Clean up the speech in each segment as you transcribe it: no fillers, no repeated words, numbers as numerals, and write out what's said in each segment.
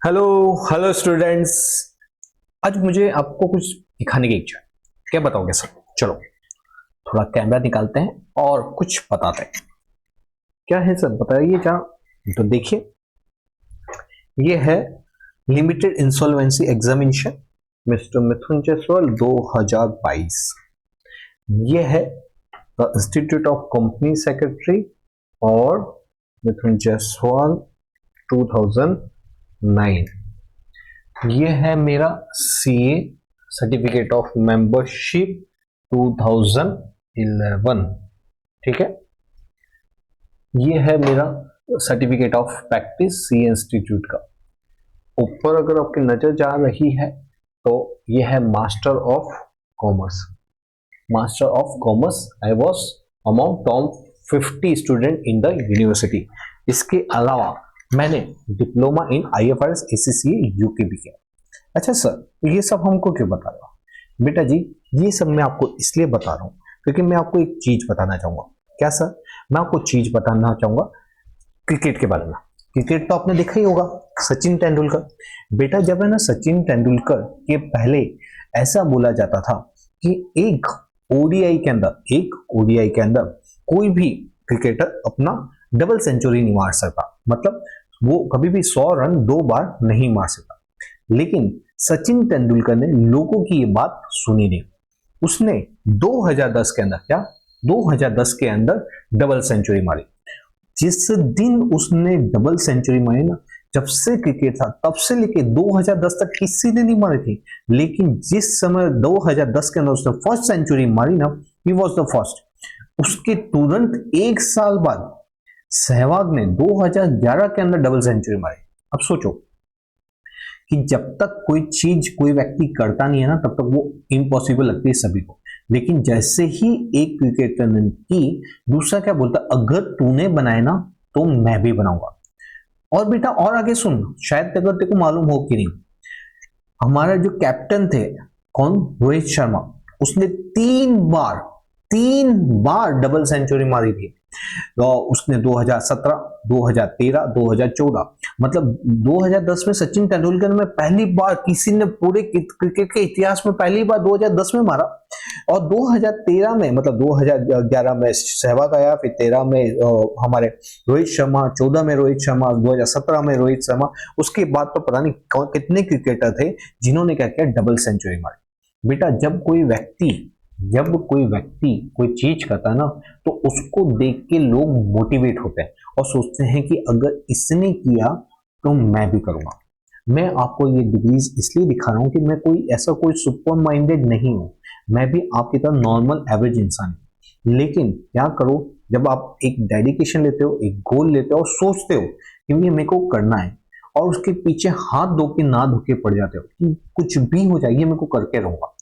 Hello hello students. आज मुझे आपको कुछ दिखाने की इच्छा है। क्या बताओगे सर? चलो थोड़ा कैमरा निकालते हैं और कुछ बताते हैं। क्या है सर, बताइए क्या। तो देखिए, ये है लिमिटेड इंसॉल्वेंसी एग्जामिनेशन मिस्टर मिथुन जायसवाल 2022। ये है इंस्टीट्यूट ऑफ कंपनी सेक्रेटरी और मिथुन जायसवाल 2009। ये है मेरा सीए सर्टिफिकेट ऑफ मेंबरशिप 2011। ठीक है, ये है मेरा certificate of practice C institute का। ऊपर अगर आपकी नजर जा रही है तो ये है master of commerce. Master of commerce I was among top 50 student in the university. इसके अलावा मैंने diploma in IFRS ACCA UK भी किया। अच्छा सर, ये सब हमको क्यों बता रहे हो? बेटा जी, ये सब मैं आपको इसलिए बता रहा हूँ क्योंकि मैं आपको एक चीज बताना चाहूंगा। क्या सर? मैं आपको चीज बताना चाहूंगा क्रिकेट के बारे में। क्रिकेट तो आपने देखा ही होगा, सचिन तेंदुलकर। बेटा जब है ना, सचिन तेंदुलकर के पहले ऐसा बोला जाता था कि एक ओडीआई के अंदर कोई भी क्रिकेटर अपना डबल सेंचुरी नहीं मार सकता, मतलब वो कभी भी 100 रन 2 बार नहीं मार सकता। लेकिन सचिन तेंदुलकर ने लोगों की ये बात सुनी नहीं। उसने 2010 के अंदर, क्या 2010 के अंदर डबल सेंचुरी मारी। जिस दिन उसने डबल सेंचुरी मारी ना, जब से क्रिकेट था तब से लेके 2010 तक किसी ने नहीं मारी थी। लेकिन जिस समय 2010 के अंदर उसने फर्स्ट सेंचुरी मारी ना, ही वॉज द फर्स्ट। उसके तुरंत एक साल बाद सहवाग ने 2011 के अंदर डबल सेंचुरी मारी। अब सोचो कि जब तक कोई चीज कोई व्यक्ति करता नहीं है ना, तब तक वो इम्पॉसिबल लगती है सभी को। लेकिन जैसे ही एक क्रिकेटर ने की, दूसरा क्या बोलता, अगर तूने बनाए ना तो मैं भी बनाऊंगा। और बेटा और आगे सुन, शायद अगर तेरे को मालूम हो कि नहीं, हमारा जो कैप्टन थे, कौन, रोहित शर्मा, उसने 3 बार डबल सेंचुरी मारी थी। तो उसने 2017, 2013, 2014, मतलब 2010 में सचिन तेंदुलकर में पहली बार, किसी ने पूरे क्रिकेट के इतिहास में पहली बार 2010 में मारा। और 2013 में, मतलब 2011 में सहवाग आया, फिर 13 में हमारे रोहित शर्मा, 14 में रोहित शर्मा, 2017 में रोहित शर्मा। उसके बाद तो पता नहीं कितने क्रिकेटर थे जिन्होंने क्या किया, डबल सेंचुरी मारी। बेटा जब कोई व्यक्ति कोई चीज करता है ना, तो उसको देख के लोग मोटिवेट होते हैं और सोचते हैं कि अगर इसने किया तो मैं भी करूंगा। मैं आपको ये डिग्रीज इसलिए दिखा रहा हूं कि मैं कोई ऐसा कोई सुपर माइंडेड नहीं हूं। मैं भी आपकी तरह नॉर्मल एवरेज इंसान हूं। लेकिन क्या करो, जब आप एक डेडिकेशन लेते हो, एक गोल लेते हो और सोचते हो कि ये मेरे को करना है, और उसके पीछे हाथ धो के ना धो के पड़ जाते हो कि कुछ भी हो जाए ये मेरे को करके रहूंगा,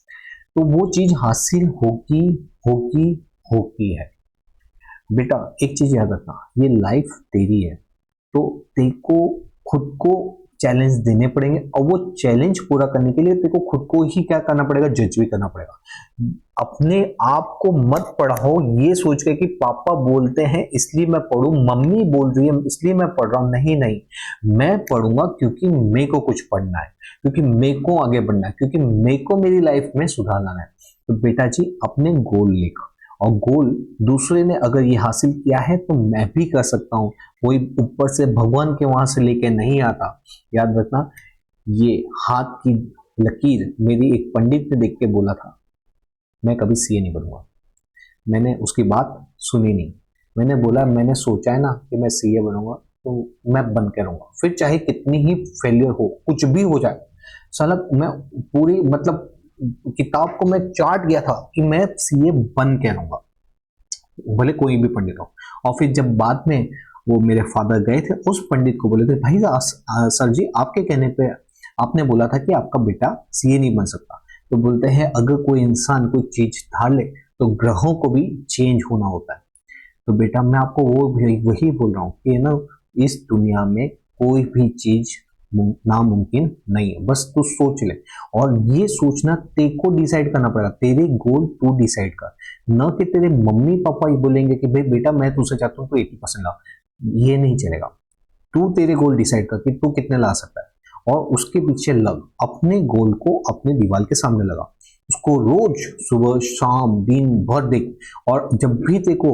तो वो चीज हासिल होगी होगी होगी है। बेटा एक चीज याद रखना, ये लाइफ तेरी है, तो तेरे को खुद को चैलेंज देने पड़ेंगे, और वो चैलेंज पूरा करने के लिए तेरे को खुद को ही क्या करना पड़ेगा, जज भी करना पड़ेगा। अपने आप को मत पढ़ाओ ये सोच के कि पापा बोलते हैं इसलिए मैं पढ़ूं, मम्मी बोल रही है इसलिए मैं पढ़ रहा हूं। नहीं नहीं, मैं पढ़ूंगा क्योंकि मेरे को कुछ पढ़ना है, क्योंकि मेरे को आगे बढ़ना है, क्योंकि मेरे को मेरी लाइफ में सुधार लाना है। तो बेटा जी अपने गोल लिख, और गोल दूसरे ने अगर ये हासिल किया है तो मैं भी कर सकता हूँ। कोई ऊपर से भगवान के वहां से लेके नहीं आता। याद रखना, ये हाथ की लकीर मेरी एक पंडित ने देख के बोला था, मैं कभी सीए नहीं बनूंगा। मैंने उसकी बात सुनी नहीं। मैंने बोला, मैंने सोचा है ना कि मैं सीए बनूंगा तो मैं बन के रहूंगा, फिर चाहे कितनी ही फेलियर हो, कुछ भी हो जाए। साला मैं पूरी, मतलब किताब को मैं चाट गया था कि मैं सीए बन के रहूंगा, भले कोई भी पंडित हो। और फिर जब बाद में वो मेरे फादर गए थे, उस पंडित को बोले थे, भाई सर जी आपके कहने पे आपने बोला था कि आपका बेटा सीए नहीं बन सकता। तो बोलते हैं अगर कोई इंसान कोई चीज धार ले तो ग्रहों को भी चेंज होना होता है। तो बेटा मैं आपको वही बोल रहा हूँ कि ना, इस दुनिया में कोई भी चीज नामुमकिन नहीं है, बस तू सोच ले। और ये सोचना तेरे को डिसाइड करना पड़ेगा, तेरे गोल तू डिसाइड कर, न कि तेरे मम्मी पापा ही बोलेंगे कि भाई बेटा मैं तुझसे चाहता हूँ तू 80% ला। ये नहीं चलेगा। तू तेरे गोल डिसाइड कर कि तू कितने ला सकता है, और उसके पीछे लग, अपने गोल को अपने दीवार के सामने लगा, उसको रोज सुबह शाम दिन भर देख, और जब भी देखो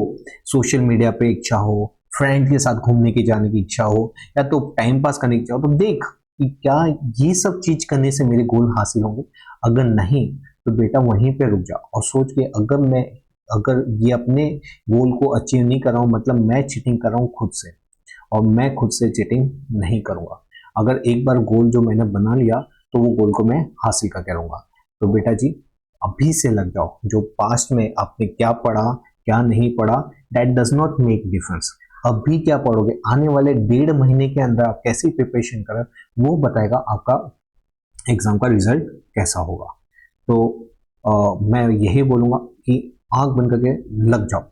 सोशल मीडिया पे इच्छा हो, फ्रेंड के साथ घूमने की जाने की इच्छा हो, या तो टाइम पास करने की इच्छा हो, तो देख कि क्या ये सब चीज करने से मेरे गोल हासिल होंगे। अगर नहीं तो बेटा वहीं पे रुक जा और सोच के, अगर ये अपने गोल को अचीव नहीं कर रहा हूँ मतलब मैं चीटिंग कर रहा हूँ खुद से, और मैं खुद से चीटिंग नहीं करूंगा। अगर एक बार गोल जो मैंने बना लिया तो वो गोल को मैं हासिल करके रहूंगा। तो बेटा जी अभी से लग जाओ, जो पास्ट में आपने क्या पढ़ा क्या नहीं पढ़ा that does not make difference. अभी क्या पढ़ोगे, आने वाले 1.5 महीने के अंदर आप कैसी प्रिपरेशन करें वो बताएगा आपका एग्जाम का रिजल्ट कैसा होगा। तो मैं यही बोलूंगा कि आंख बंद करके लग जाओ।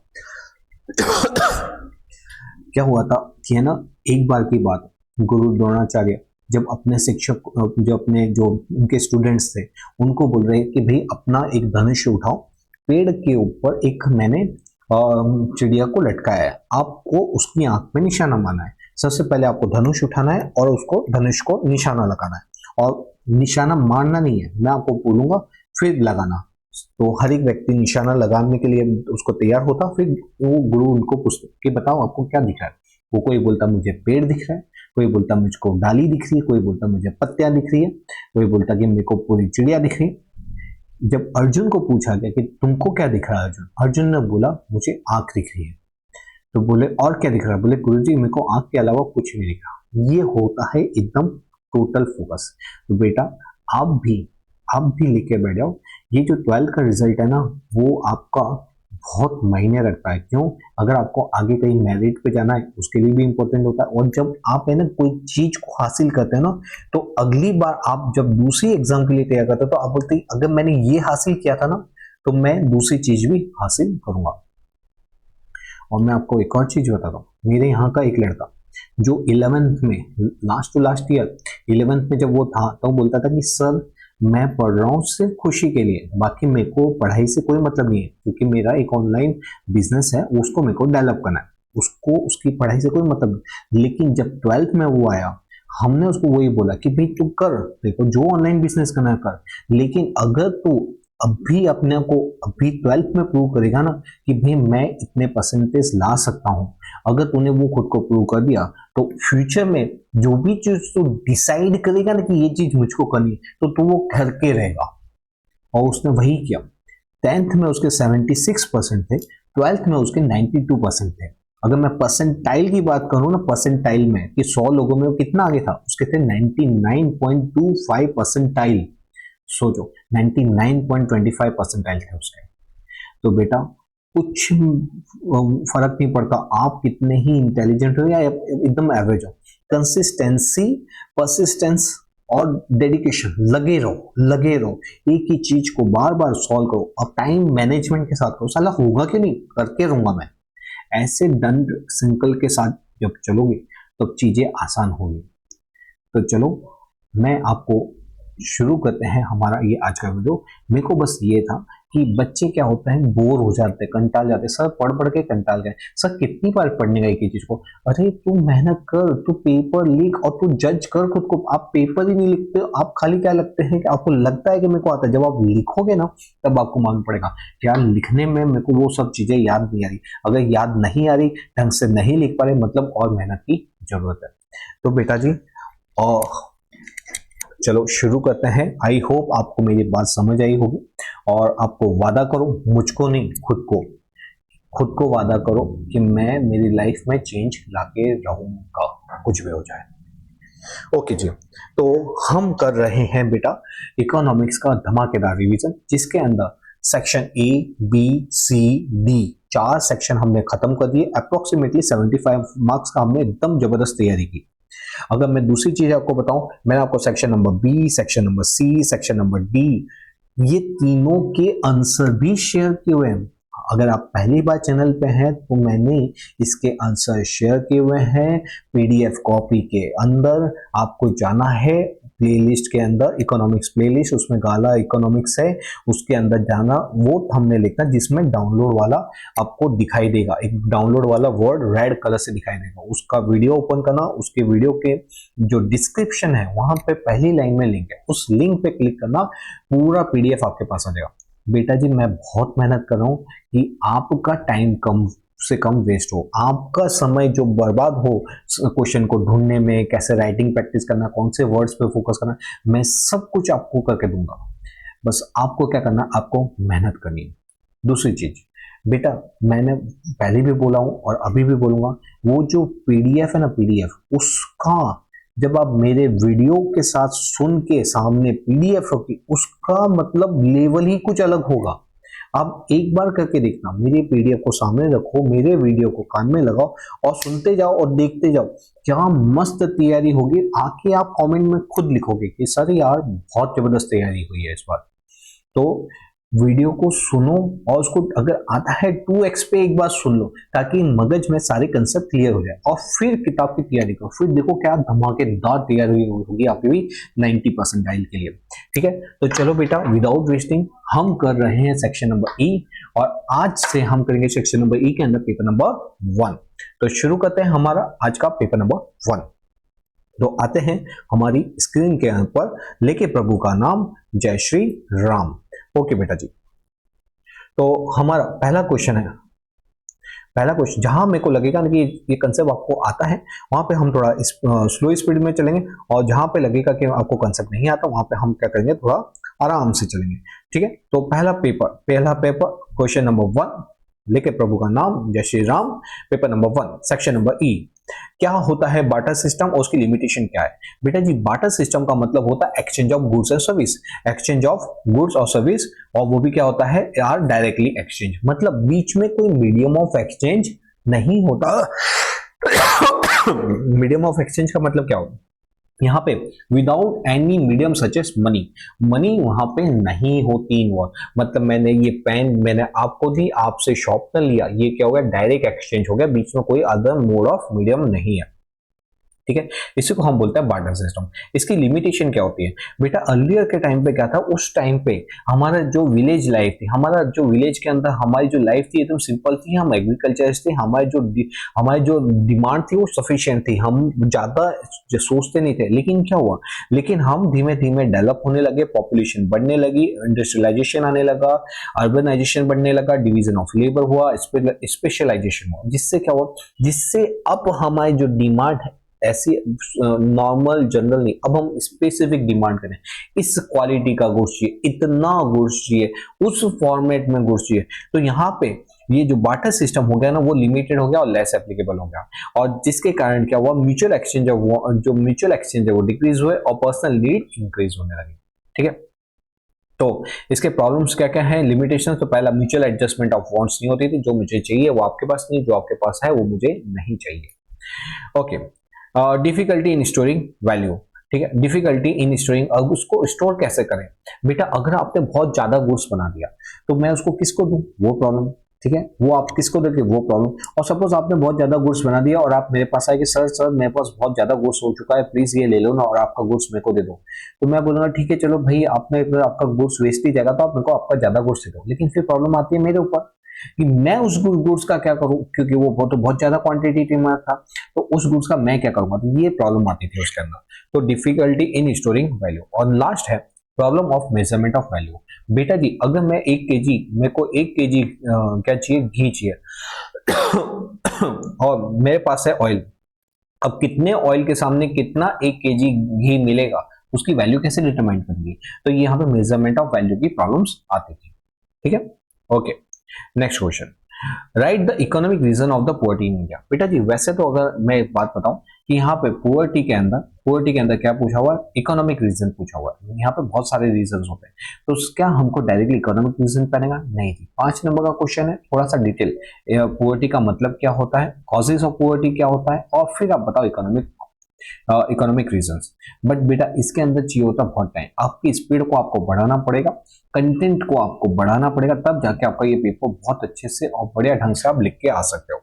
क्या हुआ था कि है ना, एक बार की बात, गुरु द्रोणाचार्य जब अपने शिक्षक, जो अपने जो उनके स्टूडेंट्स थे उनको बोल रहे कि भाई अपना एक धनुष उठाओ, पेड़ के ऊपर एक मैंने चिड़िया को लटकाया है, आपको उसकी आंख में निशाना मारना है। सबसे पहले आपको धनुष उठाना है और उसको धनुष को निशाना लगाना है, और निशाना मारना नहीं है, मैं आपको बोलूंगा फिर लगाना। तो हर एक व्यक्ति निशाना लगाने के लिए उसको तैयार होता, फिर वो गुरु उनको पूछते कि बताओ आपको क्या दिख रहा है। वो कोई बोलता मुझे पेड़ दिख रहा है, कोई बोलता मुझको डाली दिख रही है, कोई बोलता मुझे पत्तियां दिख रही है, कोई बोलता कि मेरे को पूरी चिड़िया दिख रही है। जब अर्जुन को पूछा गया कि तुमको क्या दिख रहा है अर्जुन, अर्जुन ने बोला मुझे आंख दिख रही है। तो बोले और क्या दिख रहा है, बोले गुरुजी मेरे को आंख के अलावा कुछ नहीं दिख रहा। ये होता है एकदम टोटल फोकस। तो बेटा आप भी लेके बैठ जाओ, ये जो 12th का रिजल्ट है ना वो आपका बहुत मायने रखता है। क्यों, अगर आपको आगे कहीं मेरिट पे जाना है उसके लिए भी इंपॉर्टेंट होता है, और जब आप है ना कोई चीज को हासिल करते हैं ना तो अगली बार आप जब दूसरी एग्जाम के लिए तैयार करते हो तो आप बोलते हैं अगर मैंने ये हासिल किया था ना तो मैं दूसरी चीज भी हासिल करूंगा। और मैं आपको एक और चीज बताता हूँ, मेरे यहाँ का एक लड़का जो 11th में, last to last year 11th में जब वो था तो बोलता था कि सर मैं पढ़ रहा हूँ सिर्फ खुशी के लिए, बाकी मेरे को पढ़ाई से कोई मतलब नहीं है, क्योंकि मेरा एक ऑनलाइन बिजनेस है उसको मेरे को डेवलप करना है, उसको उसकी पढ़ाई से कोई मतलब नहीं। लेकिन जब 12th में वो आया हमने उसको वही बोला कि भाई तू कर, देखो जो ऑनलाइन बिजनेस करना है कर, लेकिन अगर तू अभी अपने को अभी 12th में प्रूव करेगा ना कि भाई मैं इतने परसेंटेज ला सकता हूँ, अगर तूने वो खुद को प्रूव कर दिया तो फ्यूचर में जो भी चीज तू डिसाइड करेगा ना कि ये चीज मुझको करनी है तो तू वो करके रहेगा। और उसने वही किया। 10th में उसके 76% थे, 12th में उसके 92% थे। अगर मैं परसेंटाइल की बात करूं ना, परसेंटाइल में कि 100 लोगों में वो कितना आगे था, उसके थे 99.25 परसेंटाइल। सोचो 99.25 परसेंटाइल थे उसके। तो बेटा कुछ फर्क नहीं पड़ता आप कितने ही इंटेलिजेंट हो या एकदम एवरेज हो, कंसिस्टेंसी, परसिस्टेंस और डेडिकेशन, लगे रहो एक ही चीज को बार बार सॉल्व करो और टाइम मैनेजमेंट के साथ करो। साला होगा क्यों नहीं, करके रहूंगा मैं। ऐसे दंड संकल्प के साथ जब चलोगे तब तो चीजें आसान होगी। तो चलो मैं आपको शुरू करते हैं हमारा ये आज का वीडियो। मेरे को बस ये था कि बच्चे क्या होते हैं बोर हो जाते हैं, कंटाल जाते हैं, सर पढ़ के कंटाल गए, सर कितनी बार पढ़ने का एक ही चीज को। अरे तू मेहनत कर, तू पेपर लिख और तू जज कर खुद को। आप पेपर ही नहीं लिखते हो, आप खाली क्या लगते हैं कि आपको लगता है कि मेरे को आता है, जब आप लिखोगे ना तब आपको मालूम पड़ेगा यार लिखने में मेरे को वो सब चीजें याद नहीं आ रही। अगर याद नहीं आ रही, ढंग से नहीं लिख पा रहे, मतलब और मेहनत की जरूरत है। तो बेटा जी और चलो शुरू करते हैं। आई होप आपको मेरी बात समझ आई होगी, और आपको वादा करो, मुझको नहीं खुद को वादा करो कि मैं मेरी लाइफ में चेंज लाके रहूंगा कुछ भी हो जाए। ओके जी, तो हम कर रहे हैं बेटा इकोनॉमिक्स का धमाकेदार रिवीजन, जिसके अंदर section A B C D 4 section हमने खत्म कर दिए। अप्रोक्सीमेटली 75 मार्क्स का हमने एकदम जबरदस्त तैयारी की। अगर मैं दूसरी चीज आपको बताऊं, मैंने आपको section number B, section number C, section number D, ये तीनों के आंसर भी शेयर किए हुए हैं। अगर आप पहली बार चैनल पे हैं तो मैंने इसके आंसर शेयर किए हुए हैं पीडीएफ कॉपी के अंदर। आपको जाना है प्लेलिस्ट के अंदर इकोनॉमिक्स प्लेलिस्ट, उसमें गाला इकोनॉमिक्स है, उसके अंदर जाना, वो थंबनेल लिखना जिसमें डाउनलोड वाला आपको दिखाई देगा, एक डाउनलोड वाला वर्ड रेड कलर से दिखाई देगा, उसका वीडियो ओपन करना, उसके वीडियो के जो डिस्क्रिप्शन है वहां पे पहली लाइन में लिंक है, उस लिंक पे क्लिक करना, पूरा पीडीएफ आपके पास आ जाएगा। बेटा जी मैं बहुत मेहनत कर रहा हूं कि आपका टाइम कम से कम वेस्ट हो, आपका समय जो बर्बाद हो क्वेश्चन को ढूंढने में, कैसे राइटिंग प्रैक्टिस करना, कौन से वर्ड्स पे फोकस करना, मैं सब कुछ आपको करके दूंगा। बस आपको क्या करना, आपको मेहनत करनी है। दूसरी चीज बेटा, मैंने पहले भी बोला हूं और अभी भी बोलूंगा, वो जो पीडीएफ है ना, पीडीएफ उसका जब आप मेरे वीडियो के साथ सुन के सामने पीडीएफ होगी, उसका मतलब लेवल ही कुछ अलग होगा। आप एक बार करके देखना, मेरे पीडीएफ को सामने रखो, मेरे वीडियो को कान में लगाओ और सुनते जाओ और देखते जाओ, क्या मस्त तैयारी होगी। आके आप कमेंट में खुद लिखोगे कि सर यार बहुत जबरदस्त तैयारी हुई है इस बार। तो वीडियो को सुनो और उसको अगर आता है 2x पे एक बार सुन लो, ताकि मगज में सारे कंसेप्ट क्लियर हो जाए, और फिर किताब की तैयारी करो। फिर देखो क्या धमाकेदार तैयारी होगी आपकी भी 90% डायल के लिए। ठीक है, तो चलो बेटा विदाउट वेस्टिंग हम कर रहे हैं सेक्शन नंबर ई, और आज से हम करेंगे सेक्शन नंबर ई के अंदर पेपर नंबर 1। तो शुरू करते हैं हमारा आज का पेपर नंबर 1। तो आते हैं हमारी स्क्रीन के ऊपर, लेके प्रभु का नाम जय श्री राम। ओके बेटा जी, तो हमारा पहला क्वेश्चन है, पहला क्वेश्चन जहां मेरे को लगेगा ना कि ये कंसेप्ट आपको आता है, वहां पे हम थोड़ा स्लो स्पीड में चलेंगे, और जहां पे लगेगा कि आपको कंसेप्ट नहीं आता, वहां पे हम क्या करेंगे, थोड़ा आराम से चलेंगे। ठीक है, तो पहला पेपर क्वेश्चन नंबर 1, लेके प्रभु का नाम जय Shri Ram, paper number 1 section number ई। क्या होता है बार्टर सिस्टम और उसकी लिमिटेशन क्या है? बेटा जी बार्टर सिस्टम का मतलब होता है exchange of goods and service, exchange of goods और सर्विस, और वो भी क्या होता है यार, डायरेक्टली एक्सचेंज, मतलब बीच में कोई मीडियम ऑफ एक्सचेंज नहीं होता। मीडियम ऑफ एक्सचेंज का मतलब क्या होता है, यहाँ पे without any medium such as money, money वहां पे नहीं होती इन्वॉल्व, मतलब मैंने ये पेन मैंने आपको दी, आपसे शॉप पर लिया, ये क्या हो गया, डायरेक्ट एक्सचेंज हो गया, बीच में कोई अदर मोड ऑफ मीडियम नहीं है। ठीक है, इसी को हम बोलते हैं बार्टर सिस्टम। इसकी लिमिटेशन क्या होती है बेटा, अर्लियर के टाइम पे क्या था, उस टाइम पे हमारा जो विलेज लाइफ थी, हमारा जो विलेज के अंदर हमारी जो लाइफ थी एकदम सिंपल थी, हम एग्रीकल्चरिस्ट थे, हमारी जो डिमांड थी वो सफिशिएंट थी, हम ज्यादा सोचते नहीं थे। लेकिन क्या हुआ, लेकिन हम धीमे धीमे डेवलप होने लगे, पॉपुलेशन बढ़ने लगी, इंडस्ट्रियलाइजेशन आने लगा, अर्बनाइजेशन बढ़ने लगा, डिवीजन ऑफ लेबर हुआ, स्पेशलाइजेशन हुआ, जिससे क्या हुआ, जिससे अब हमारी जो डिमांड है ऐसी नॉर्मल जनरल नहीं, अब हम स्पेसिफिक डिमांड करें, इस क्वालिटी का गुड्स चाहिए, इतना गुड्स चाहिए, उस फॉर्मेट में गुड्स चाहिए। तो यहाँ पे ये जो बार्टर सिस्टम हो गया ना, वो लिमिटेड हो गया और लेस एप्लीकेबल हो गया, और जिसके कारण क्या हुआ, म्यूचुअल एक्सचेंज जो म्यूचुअल एक्सचेंज है वो डिक्रीज हुए और पर्सनल नीड इंक्रीज होने लगी। ठीक है, तो इसके प्रॉब्लम्स क्या क्या है, लिमिटेशन, तो पहला म्यूचुअल एडजस्टमेंट ऑफ वांट्स नहीं होती थी, जो मुझे चाहिए वो आपके पास नहीं, जो आपके पास है वो मुझे नहीं चाहिए। Okay, difficulty in storing value. ठीक है, डिफिकल्टी इन स्टोरिंग, अब उसको स्टोर कैसे करें बेटा, अगर आपने बहुत ज्यादा गुड्स बना दिया तो मैं उसको किसको दूं, वो प्रॉब्लम। ठीक है, वो आप किसको देंगे, वो प्रॉब्लम। और सपोज आपने बहुत ज्यादा गुड्स बना दिया और आप मेरे पास आए कि सर मेरे पास बहुत ज्यादा गुड्स हो चुका है, प्लीज ये ले लो ना और आपका गुड्स मेरे को दे दो, तो मैं बोलूंगा ठीक है चलो भाई, आपने आपका गुड्स वेस्ट ही जाएगा तो आप मेरे को आपका ज्यादा गुड्स दे दो। लेकिन फिर प्रॉब्लम आती है मेरे ऊपर कि मैं उस गुड्स का क्या करूं, क्योंकि वो बहुत ज्यादा क्वांटिटी में था, तो उस गुड्स का मैं क्या करूंगा, तो ये प्रॉब्लम आती थी उसके अंदर। तो डिफिकल्टी इन स्टोरिंग वैल्यू। और लास्ट है problem of measurement of value. बेटा जी अगर मैं 1 kg, मेरे को 1 kg क्या चाहिए, घी चाहिए और मेरे पास है ऑयल, अब कितने ऑयल के सामने कितना 1 kg घी मिलेगा, उसकी वैल्यू कैसे डिटरमाइन करेंगे, तो यहाँ पे मेजरमेंट ऑफ वैल्यू की प्रॉब्लम्स आती थी। ठीक है, okay, next question, write the economic reason of the poverty in India. बेटा जी वैसे तो अगर मैं एक बात बताऊं कि यहाँ पे पुअर्टी के अंदर क्या पूछा हुआ है, इकोनॉमिक रीजन पूछा हुआ है। यहाँ पे बहुत सारे रीजन होते हैं, तो क्या हमको डायरेक्टली इकोनॉमिक रीजन पड़ेगा, नहीं जी। 5 नंबर का क्वेश्चन है, थोड़ा सा डिटेल, पुअर्टी का मतलब क्या होता है, कॉजेज ऑफ पुअर्टी क्या होता है, और फिर आप बताओ इकोनॉमिक रीजंस। बट बेटा इसके अंदर चाहिए होता बहुत टाइम, आपकी स्पीड को आपको बढ़ाना पड़ेगा, कंटेंट को आपको बढ़ाना पड़ेगा, तब जाके आपका ये पेपर बहुत अच्छे से और बढ़िया ढंग से आप लिख के आ सकते हो।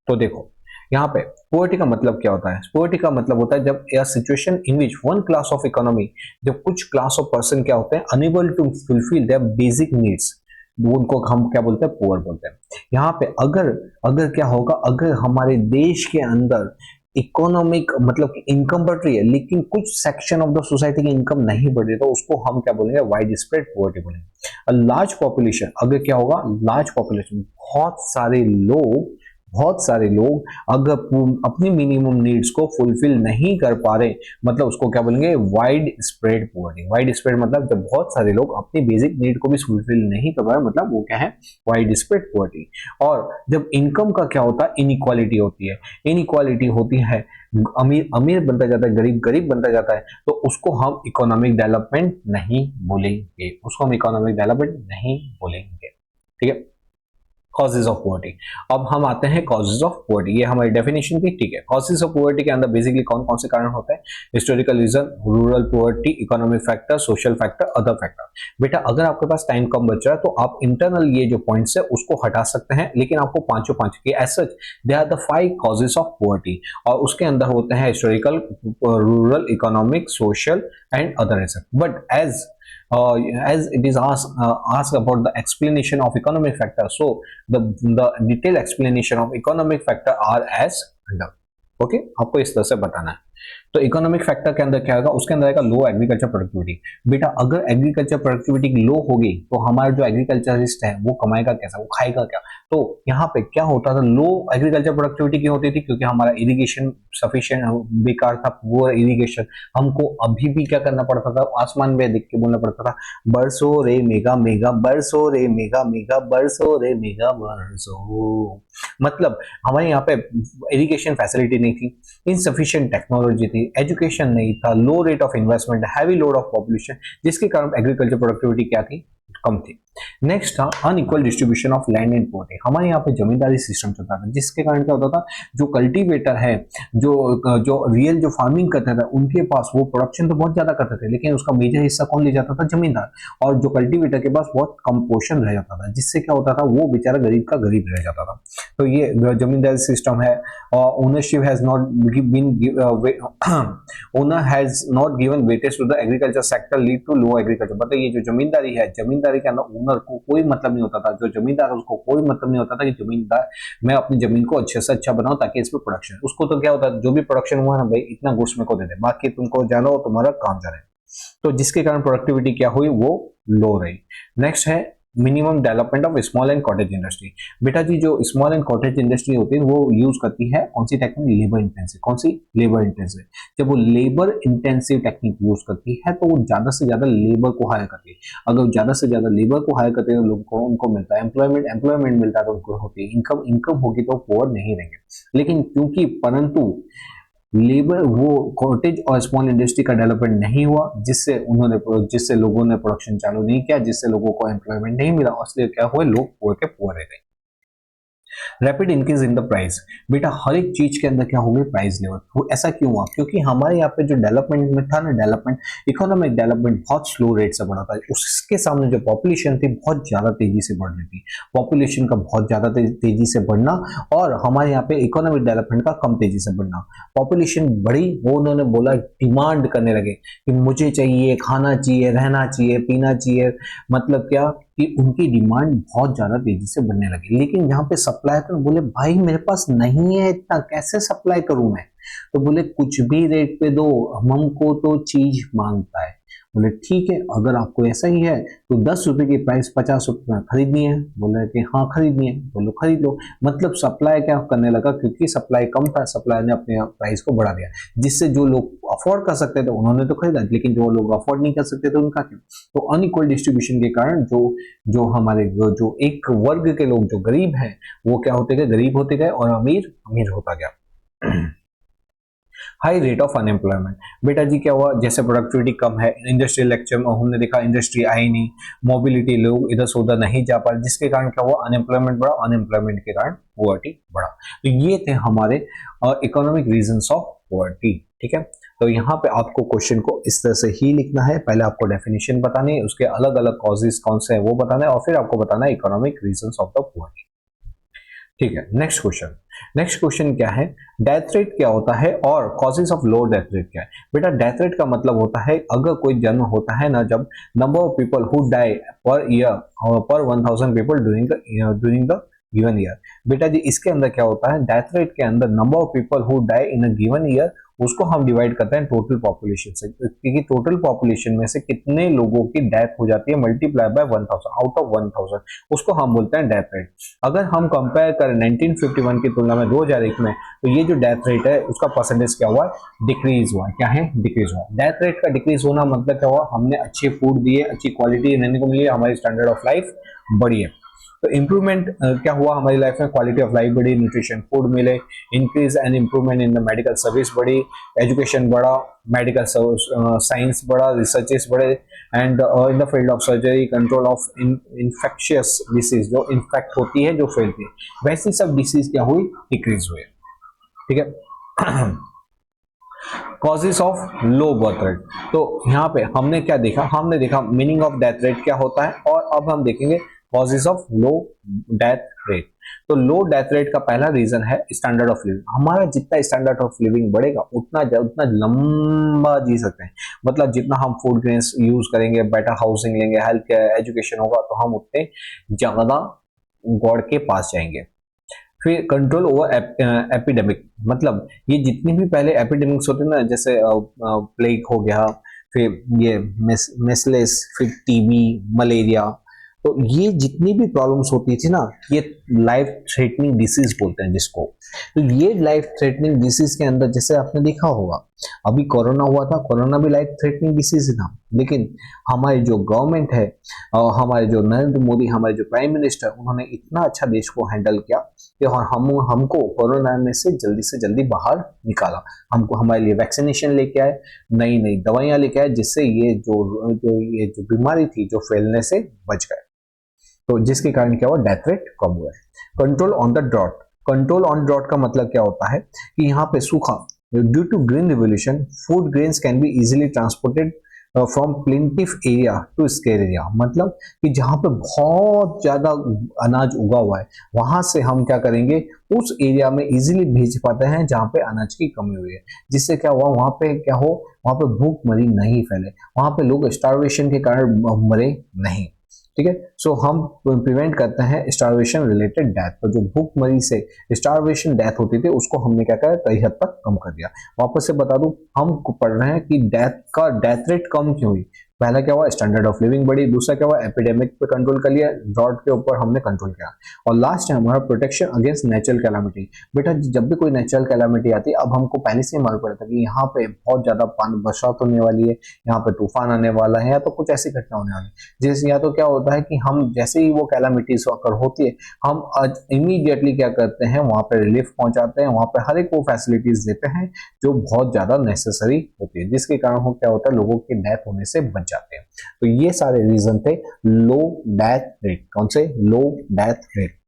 तो देखो यहाँ पे पोवर्टी का मतलब क्या होता है? पोवर्टी का मतलब होता है जब a situation in which one class of economy, जब कुछ क्लास ऑफ पर्सन क्या होते हैं unable to fulfil their basic needs, उनको हम क्या बोलते हैं? पुअर बोलते हैं। यहाँ पे अगर अगर क्या होगा, अगर हमारे देश के अंदर इकोनॉमिक मतलब इनकम बढ़ रही है लेकिन कुछ सेक्शन ऑफ द सोसाइटी की इनकम नहीं बढ़ रही, तो उसको हम क्या बोलेंगे? वाइड स्प्रेड पोवर्टी बोलेंगे। लार्ज पॉपुलेशन, अगर क्या होगा? लार्ज पॉपुलेशन, बहुत सारे लोग अगर अपनी मिनिमम नीड्स को फुलफिल नहीं कर पा रहे, मतलब उसको क्या बोलेंगे? Wide spread poverty. Wide spread मतलब जब बहुत सारे लोग अपनी बेसिक नीड को भी फुलफिल नहीं कर पा रहे, मतलब वो क्या है? Wide spread poverty. और जब इनकम का क्या होता है? इनइक्वालिटी होती है। इनइक्वालिटी होती है, अमीर अमीर बनता जाता है, गरीब गरीब बनता जाता है, तो उसको हम इकोनॉमिक डेवलपमेंट नहीं बोलेंगे, उसको हम इकोनॉमिक डेवलपमेंट नहीं बोलेंगे। ठीक है, कॉजेज ऑफ पोवर्टी। अब हम आते हैं कॉजेज ऑफ पोवर्टी, ये हमारी डेफिनेशन थी। ठीक है, कॉजेज ऑफ पोवर्टी के अंदर बेसिकली कौन कौन से कारण होते हैं? Historical reason, rural poverty, economic factor, social factor, other factor. बेटा अगर आपके पास टाइम कम बच रहा है तो आप इंटरनल ये जो पॉइंट्स है उसको हटा सकते हैं, लेकिन आपको पांचों पांच के as such they are the 5 causes of poverty, और उसके अंदर होते हैं historical, rural, economic, social and other reason. But as it is asked about the explanation of economic factor, so the detailed explanation of economic factor are as under. Okay, आपको इस तरह से बताना है। तो इकोनॉमिक फैक्टर के अंदर क्या होगा? उसके अंदर आएगा लो एग्रीकल्चर प्रोडक्टिविटी। बेटा अगर एग्रीकल्चर प्रोडक्टिविटी लो होगी तो हमारा जो एग्रीकल्चरिस्ट है वो कमाएगा कैसा? वो खाएगा क्या? तो यहाँ पे क्या होता था? लो एग्रीकल्चर प्रोडक्टिविटी क्यों होती थी? क्योंकि हमारा इरिगेशन सफिशिएंट बेकार था, वो इरिगेशन। हमको अभी भी क्या करना पड़ता था? आसमान में देख के बोलना पड़ता था, बरसो रे मेगा मेगा, बरसो रे मेगा मेगा, बरसो रे मेगा बरसो। मतलब हमारे यहाँ पे इरिगेशन फैसिलिटी नहीं थी, इनसफिशिएंट टेक्नोलॉजी थी, एजुकेशन नहीं था, low rate of investment, heavy load of population, जिसके कारण एग्रीकल्चर प्रोडक्टिविटी क्या थी? कम थी। नेक्स्ट था unequal distribution of land and property. हमारे यहाँ पे जमींदारी सिस्टम चलता था, जिसके कारण क्या होता था? जो कल्टीवेटर है, जो जो रियल जो फार्मिंग करता था, उनके पास वो प्रोडक्शन तो बहुत ज्यादा करते थे, लेकिन उसका मेजर हिस्सा कौन ले जाता था? जमींदार। और जो कल्टीवेटर के पास बहुत कम पोर्शन रह जाता था, जिससे क्या होता था? वो बेचारा गरीब का गरीब रह जाता था। तो ये जमींदारी सिस्टम है। Ownership has not been owner has not given weightage to the agriculture sector lead to low agriculture. मतलब ये जो जमींदारी है, जमींदारी के अंदर ओनर को कोई मतलब नहीं होता था, जो जमींदार है उसको कोई मतलब नहीं होता था कि जमींदार मैं अपनी जमीन को अच्छे से अच्छा बनाऊं ताकि इसमें प्रोडक्शन। उसको तो क्या होता है? जो भी प्रोडक्शन हुआ ना भाई, इतना गुड्स मेरे को दे दे, बाकी तुमको जानो तुम्हारा काम जाने। तो जिसके कारण प्रोडक्टिविटी क्या हुई? वो लो रही। नेक्स्ट है minimum development of small and cottage industry. बेटा जी जो स्मॉल एंड कॉटेज इंडस्ट्री होती है वो यूज करती है कौन सी टेक्निक? Labour intensive. कौन सी? Labour intensive. जब वो लेबर इंटेंसिव टेक्निक यूज करती है तो वो ज्यादा से ज्यादा लेबर को हायर करती है। अगर ज्यादा से ज्यादा लेबर को हायर करते हैं तो लोगों को उनको मिलता है एम्प्लॉयमेंट, एम्प्लॉयमेंट मिलता है तो उनको होती है इनकम, इनकम होगी तो पुअर नहीं रहेंगे। लेकिन क्योंकि परंतु लेबर वो कॉटेज और स्मॉल इंडस्ट्री का डेवलपमेंट नहीं हुआ, जिससे लोगों ने प्रोडक्शन चालू नहीं किया, जिससे लोगों को एम्प्लॉयमेंट नहीं मिला, इसलिए क्या हुए? लोग पुअर के पुअर रह गए। Rapid increase in the price. बेटा हर एक चीज के अंदर क्या हो गई? Price level. तो ऐसा क्यों हुआ? क्योंकि हमारे यहाँ पे जो डेवलपमेंट में था ना, डेवलपमेंट, इकोनॉमिक डेवलपमेंट बहुत स्लो रेट से बढ़ा था। उसके सामने जो पॉपुलेशन थी बहुत ज्यादा तेजी से बढ़ रही थी। पॉपुलेशन का बहुत ज्यादा तेजी से बढ़ना और हमारे यहाँ पे इकोनॉमिक डेवलपमेंट का कम तेजी से बढ़ना। पॉपुलेशन बढ़ी, वो उन्होंने बोला, डिमांड करने लगे कि मुझे चाहिए, खाना चाहिए, रहना चाहिए, पीना चाहिए। मतलब क्या कि उनकी डिमांड बहुत ज्यादा तेजी से बढ़ने लगी। लेकिन यहाँ पे सप्लाई तो बोले भाई मेरे पास नहीं है इतना, कैसे सप्लाई करूं मैं? तो बोले कुछ भी रेट पे दो, हमको तो चीज मांगता है। बोले ठीक है, अगर आपको ऐसा ही है तो 10 रुपए की प्राइस 50 रुपए में खरीदनी है। बोले कि हाँ खरीदनी है। बोलो खरीद लो। मतलब सप्लाई क्या करने लगा? क्योंकि सप्लाई कम था, सप्लाई ने अपने प्राइस को बढ़ा दिया, जिससे जो लोग अफोर्ड कर सकते थे उन्होंने तो खरीदा, लेकिन जो लोग अफोर्ड नहीं कर सकते थे उनका क्यों? तो अनइक्वल डिस्ट्रीब्यूशन के कारण जो हमारे जो एक वर्ग के लोग जो गरीब हैं वो क्या होते गए? गरीब होते गए और अमीर अमीर होता गया। High rate of unemployment. बेटा जी क्या हुआ? जैसे प्रोडक्टिविटी कम है, इंडस्ट्रियल लेक्चर में हमने देखा इंडस्ट्री आई नहीं, मोबिलिटी, लोग इधर से उधर नहीं जा पा, जिसके कारण क्या हुआ? अनएम्प्लॉयमेंट बढ़ा, अनएम्प्लॉयमेंट के कारण पॉवर्टी बढ़ा। तो ये थे हमारे इकोनॉमिक रीजंस ऑफ पॉवर्टी। ठीक है, तो यहाँ पे आपको क्वेश्चन को इस तरह से ही लिखना है। पहले आपको डेफिनेशन बतानी है, उसके अलग अलग कॉजेज कौन से हैं वो बताना है, और फिर आपको बताना है economic reasons of the poverty. ठीक है, नेक्स्ट क्वेश्चन क्या है, डेथ रेट क्या होता है और causes of low death rate क्या है। बेटा डेथ रेट का मतलब होता है अगर कोई जन्म होता है ना, जब number of people who die per year per 1000 people during the given year. बेटा जी इसके अंदर क्या होता है, डेथ रेट के अंदर number of people who die in a given year उसको हम डिवाइड करते हैं टोटल पॉपुलेशन से, क्योंकि टोटल पॉपुलेशन में से कितने लोगों की डेथ हो जाती है मल्टीप्लाई बाय 1000 आउट ऑफ 1000, उसको हम बोलते हैं डेथ रेट। अगर हम कंपेयर करें 1951 की तुलना में 2001 में, तो ये जो डेथ रेट है उसका परसेंटेज क्या हुआ, डिक्रीज हुआ। क्या है, डिक्रीज हुआ। डेथ रेट का डिक्रीज होना मतलब क्या हुआ, हमने अच्छे फूड दिए, अच्छी क्वालिटी रहने को मिली, हमारी स्टैंडर्ड ऑफ लाइफ बढ़ी है। तो इम्प्रूवमेंट क्या हुआ हमारी लाइफ में, क्वालिटी ऑफ लाइफ बढ़ी, न्यूट्रिशन फूड मिले, increase and improvement in the medical service बढ़ी, एजुकेशन बढ़ा, मेडिकल साइंस बढ़ा, रिसर्चेस बढ़े, and in the field of surgery, control of infectious disease, जो इन्फेक्ट होती है, जो फैलती है, वैसी सब डिसीज क्या हुई, डिक्रीज हुए। ठीक है। Causes of low birth rate, तो यहाँ पे हमने क्या देखा, हमने देखा मीनिंग ऑफ डेथ रेट क्या होता है, और अब हम देखेंगे causes of low death rate. तो लो डेथ रेट का पहला रीजन है स्टैंडर्ड ऑफ लिविंग। हमारा जितना स्टैंडर्ड ऑफ लिविंग बढ़ेगा उतना लंबा जी सकते हैं, मतलब जितना हम फूड ग्रेन्स यूज करेंगे, बेटर हाउसिंग लेंगे, हेल्थ केयर, एजुकेशन होगा, तो हम उतने ज्यादा गॉड के पास जाएंगे। फिर कंट्रोल ओवर एपिडेमिक, मतलब ये जितनी भी पहले एपिडेमिक्स होते ना, जैसे प्लेग हो गया, फिर ये मेसलेस, फिर टीबी, मलेरिया, तो ये जितनी भी प्रॉब्लम्स होती थी ना, ये लाइफ थ्रेटनिंग डिसीज बोलते हैं जिसको। तो ये लाइफ थ्रेटनिंग डिसीज के अंदर जैसे आपने देखा होगा, अभी कोरोना हुआ था, कोरोना भी लाइफ थ्रेटनिंग डिसीज था, लेकिन हमारी जो गवर्नमेंट है, हमारे जो नरेंद्र मोदी, हमारे जो प्राइम मिनिस्टर, उन्होंने इतना अच्छा देश को हैंडल किया कि हमको कोरोना में से जल्दी बाहर निकाला। हमको हमारे लिए वैक्सीनेशन लेके आए, नई नई दवाइयां लेके आए, जिससे ये जो बीमारी थी जो फैलने से बच गए। तो जिसके कारण क्या हुआ, डेथ रेट कम हुआ है। Control on the drought, control on drought का मतलब क्या होता है कि यहाँ पे सूखा, due to green revolution food grains can be easily transported from plentiful area to scarce area, मतलब कि जहाँ पे बहुत ज्यादा अनाज उगा हुआ है, वहां से हम क्या करेंगे, उस एरिया में इजीली भेज पाते हैं जहाँ पे अनाज की कमी हुई है, जिससे क्या हुआ, वहां पे क्या हो, वहां पे भूखमरी नहीं फैले, वहां पे लोग स्टार्वेशन के कारण मरे नहीं। ठीक है, सो हम प्रिवेंट करते हैं स्टार्वेशन रिलेटेड डेथ। तो जो भूखमरी से स्टार्वेशन डेथ होती थी उसको हमने क्या किया, कई हद तक कम कर दिया। वापस से बता दूं, हम पढ़ रहे हैं कि डेथ रेट कम क्यों हुई। पहला क्या हुआ, स्टैंडर्ड ऑफ लिविंग बढ़ी, दूसरा क्या हुआ, एपिडेमिक पे कंट्रोल कर लिया, ड्रॉट के ऊपर हमने कंट्रोल किया, और लास्ट है हमारा प्रोटेक्शन अगेंस्ट नेचुरल कैलामिटी। बेटा जब भी कोई नेचुरल कैलामिटी आती है, अब हमको पहले से मालूम पड़ा था कि यहाँ पे बहुत ज्यादा पानी बरसात होने वाली है, यहाँ पे तूफान आने वाला है, या तो कुछ ऐसी घटना होने वाली है, जैसे या तो क्या होता है कि हम जैसे ही वो कैलामिटीज अगर होती है, हम इमीडिएटली क्या करते हैं, वहां पे रिलीफ पहुंचाते हैं, वहां पे हर एक वो फैसिलिटीज देते हैं जो बहुत ज्यादा नेसेसरी होती है, जिसके कारण हो क्या होता है, लोगों की डेथ होने से बच जाते हैं। तो ये सारे रीजन थे लो डेथ रेट। कौन से, low death rate.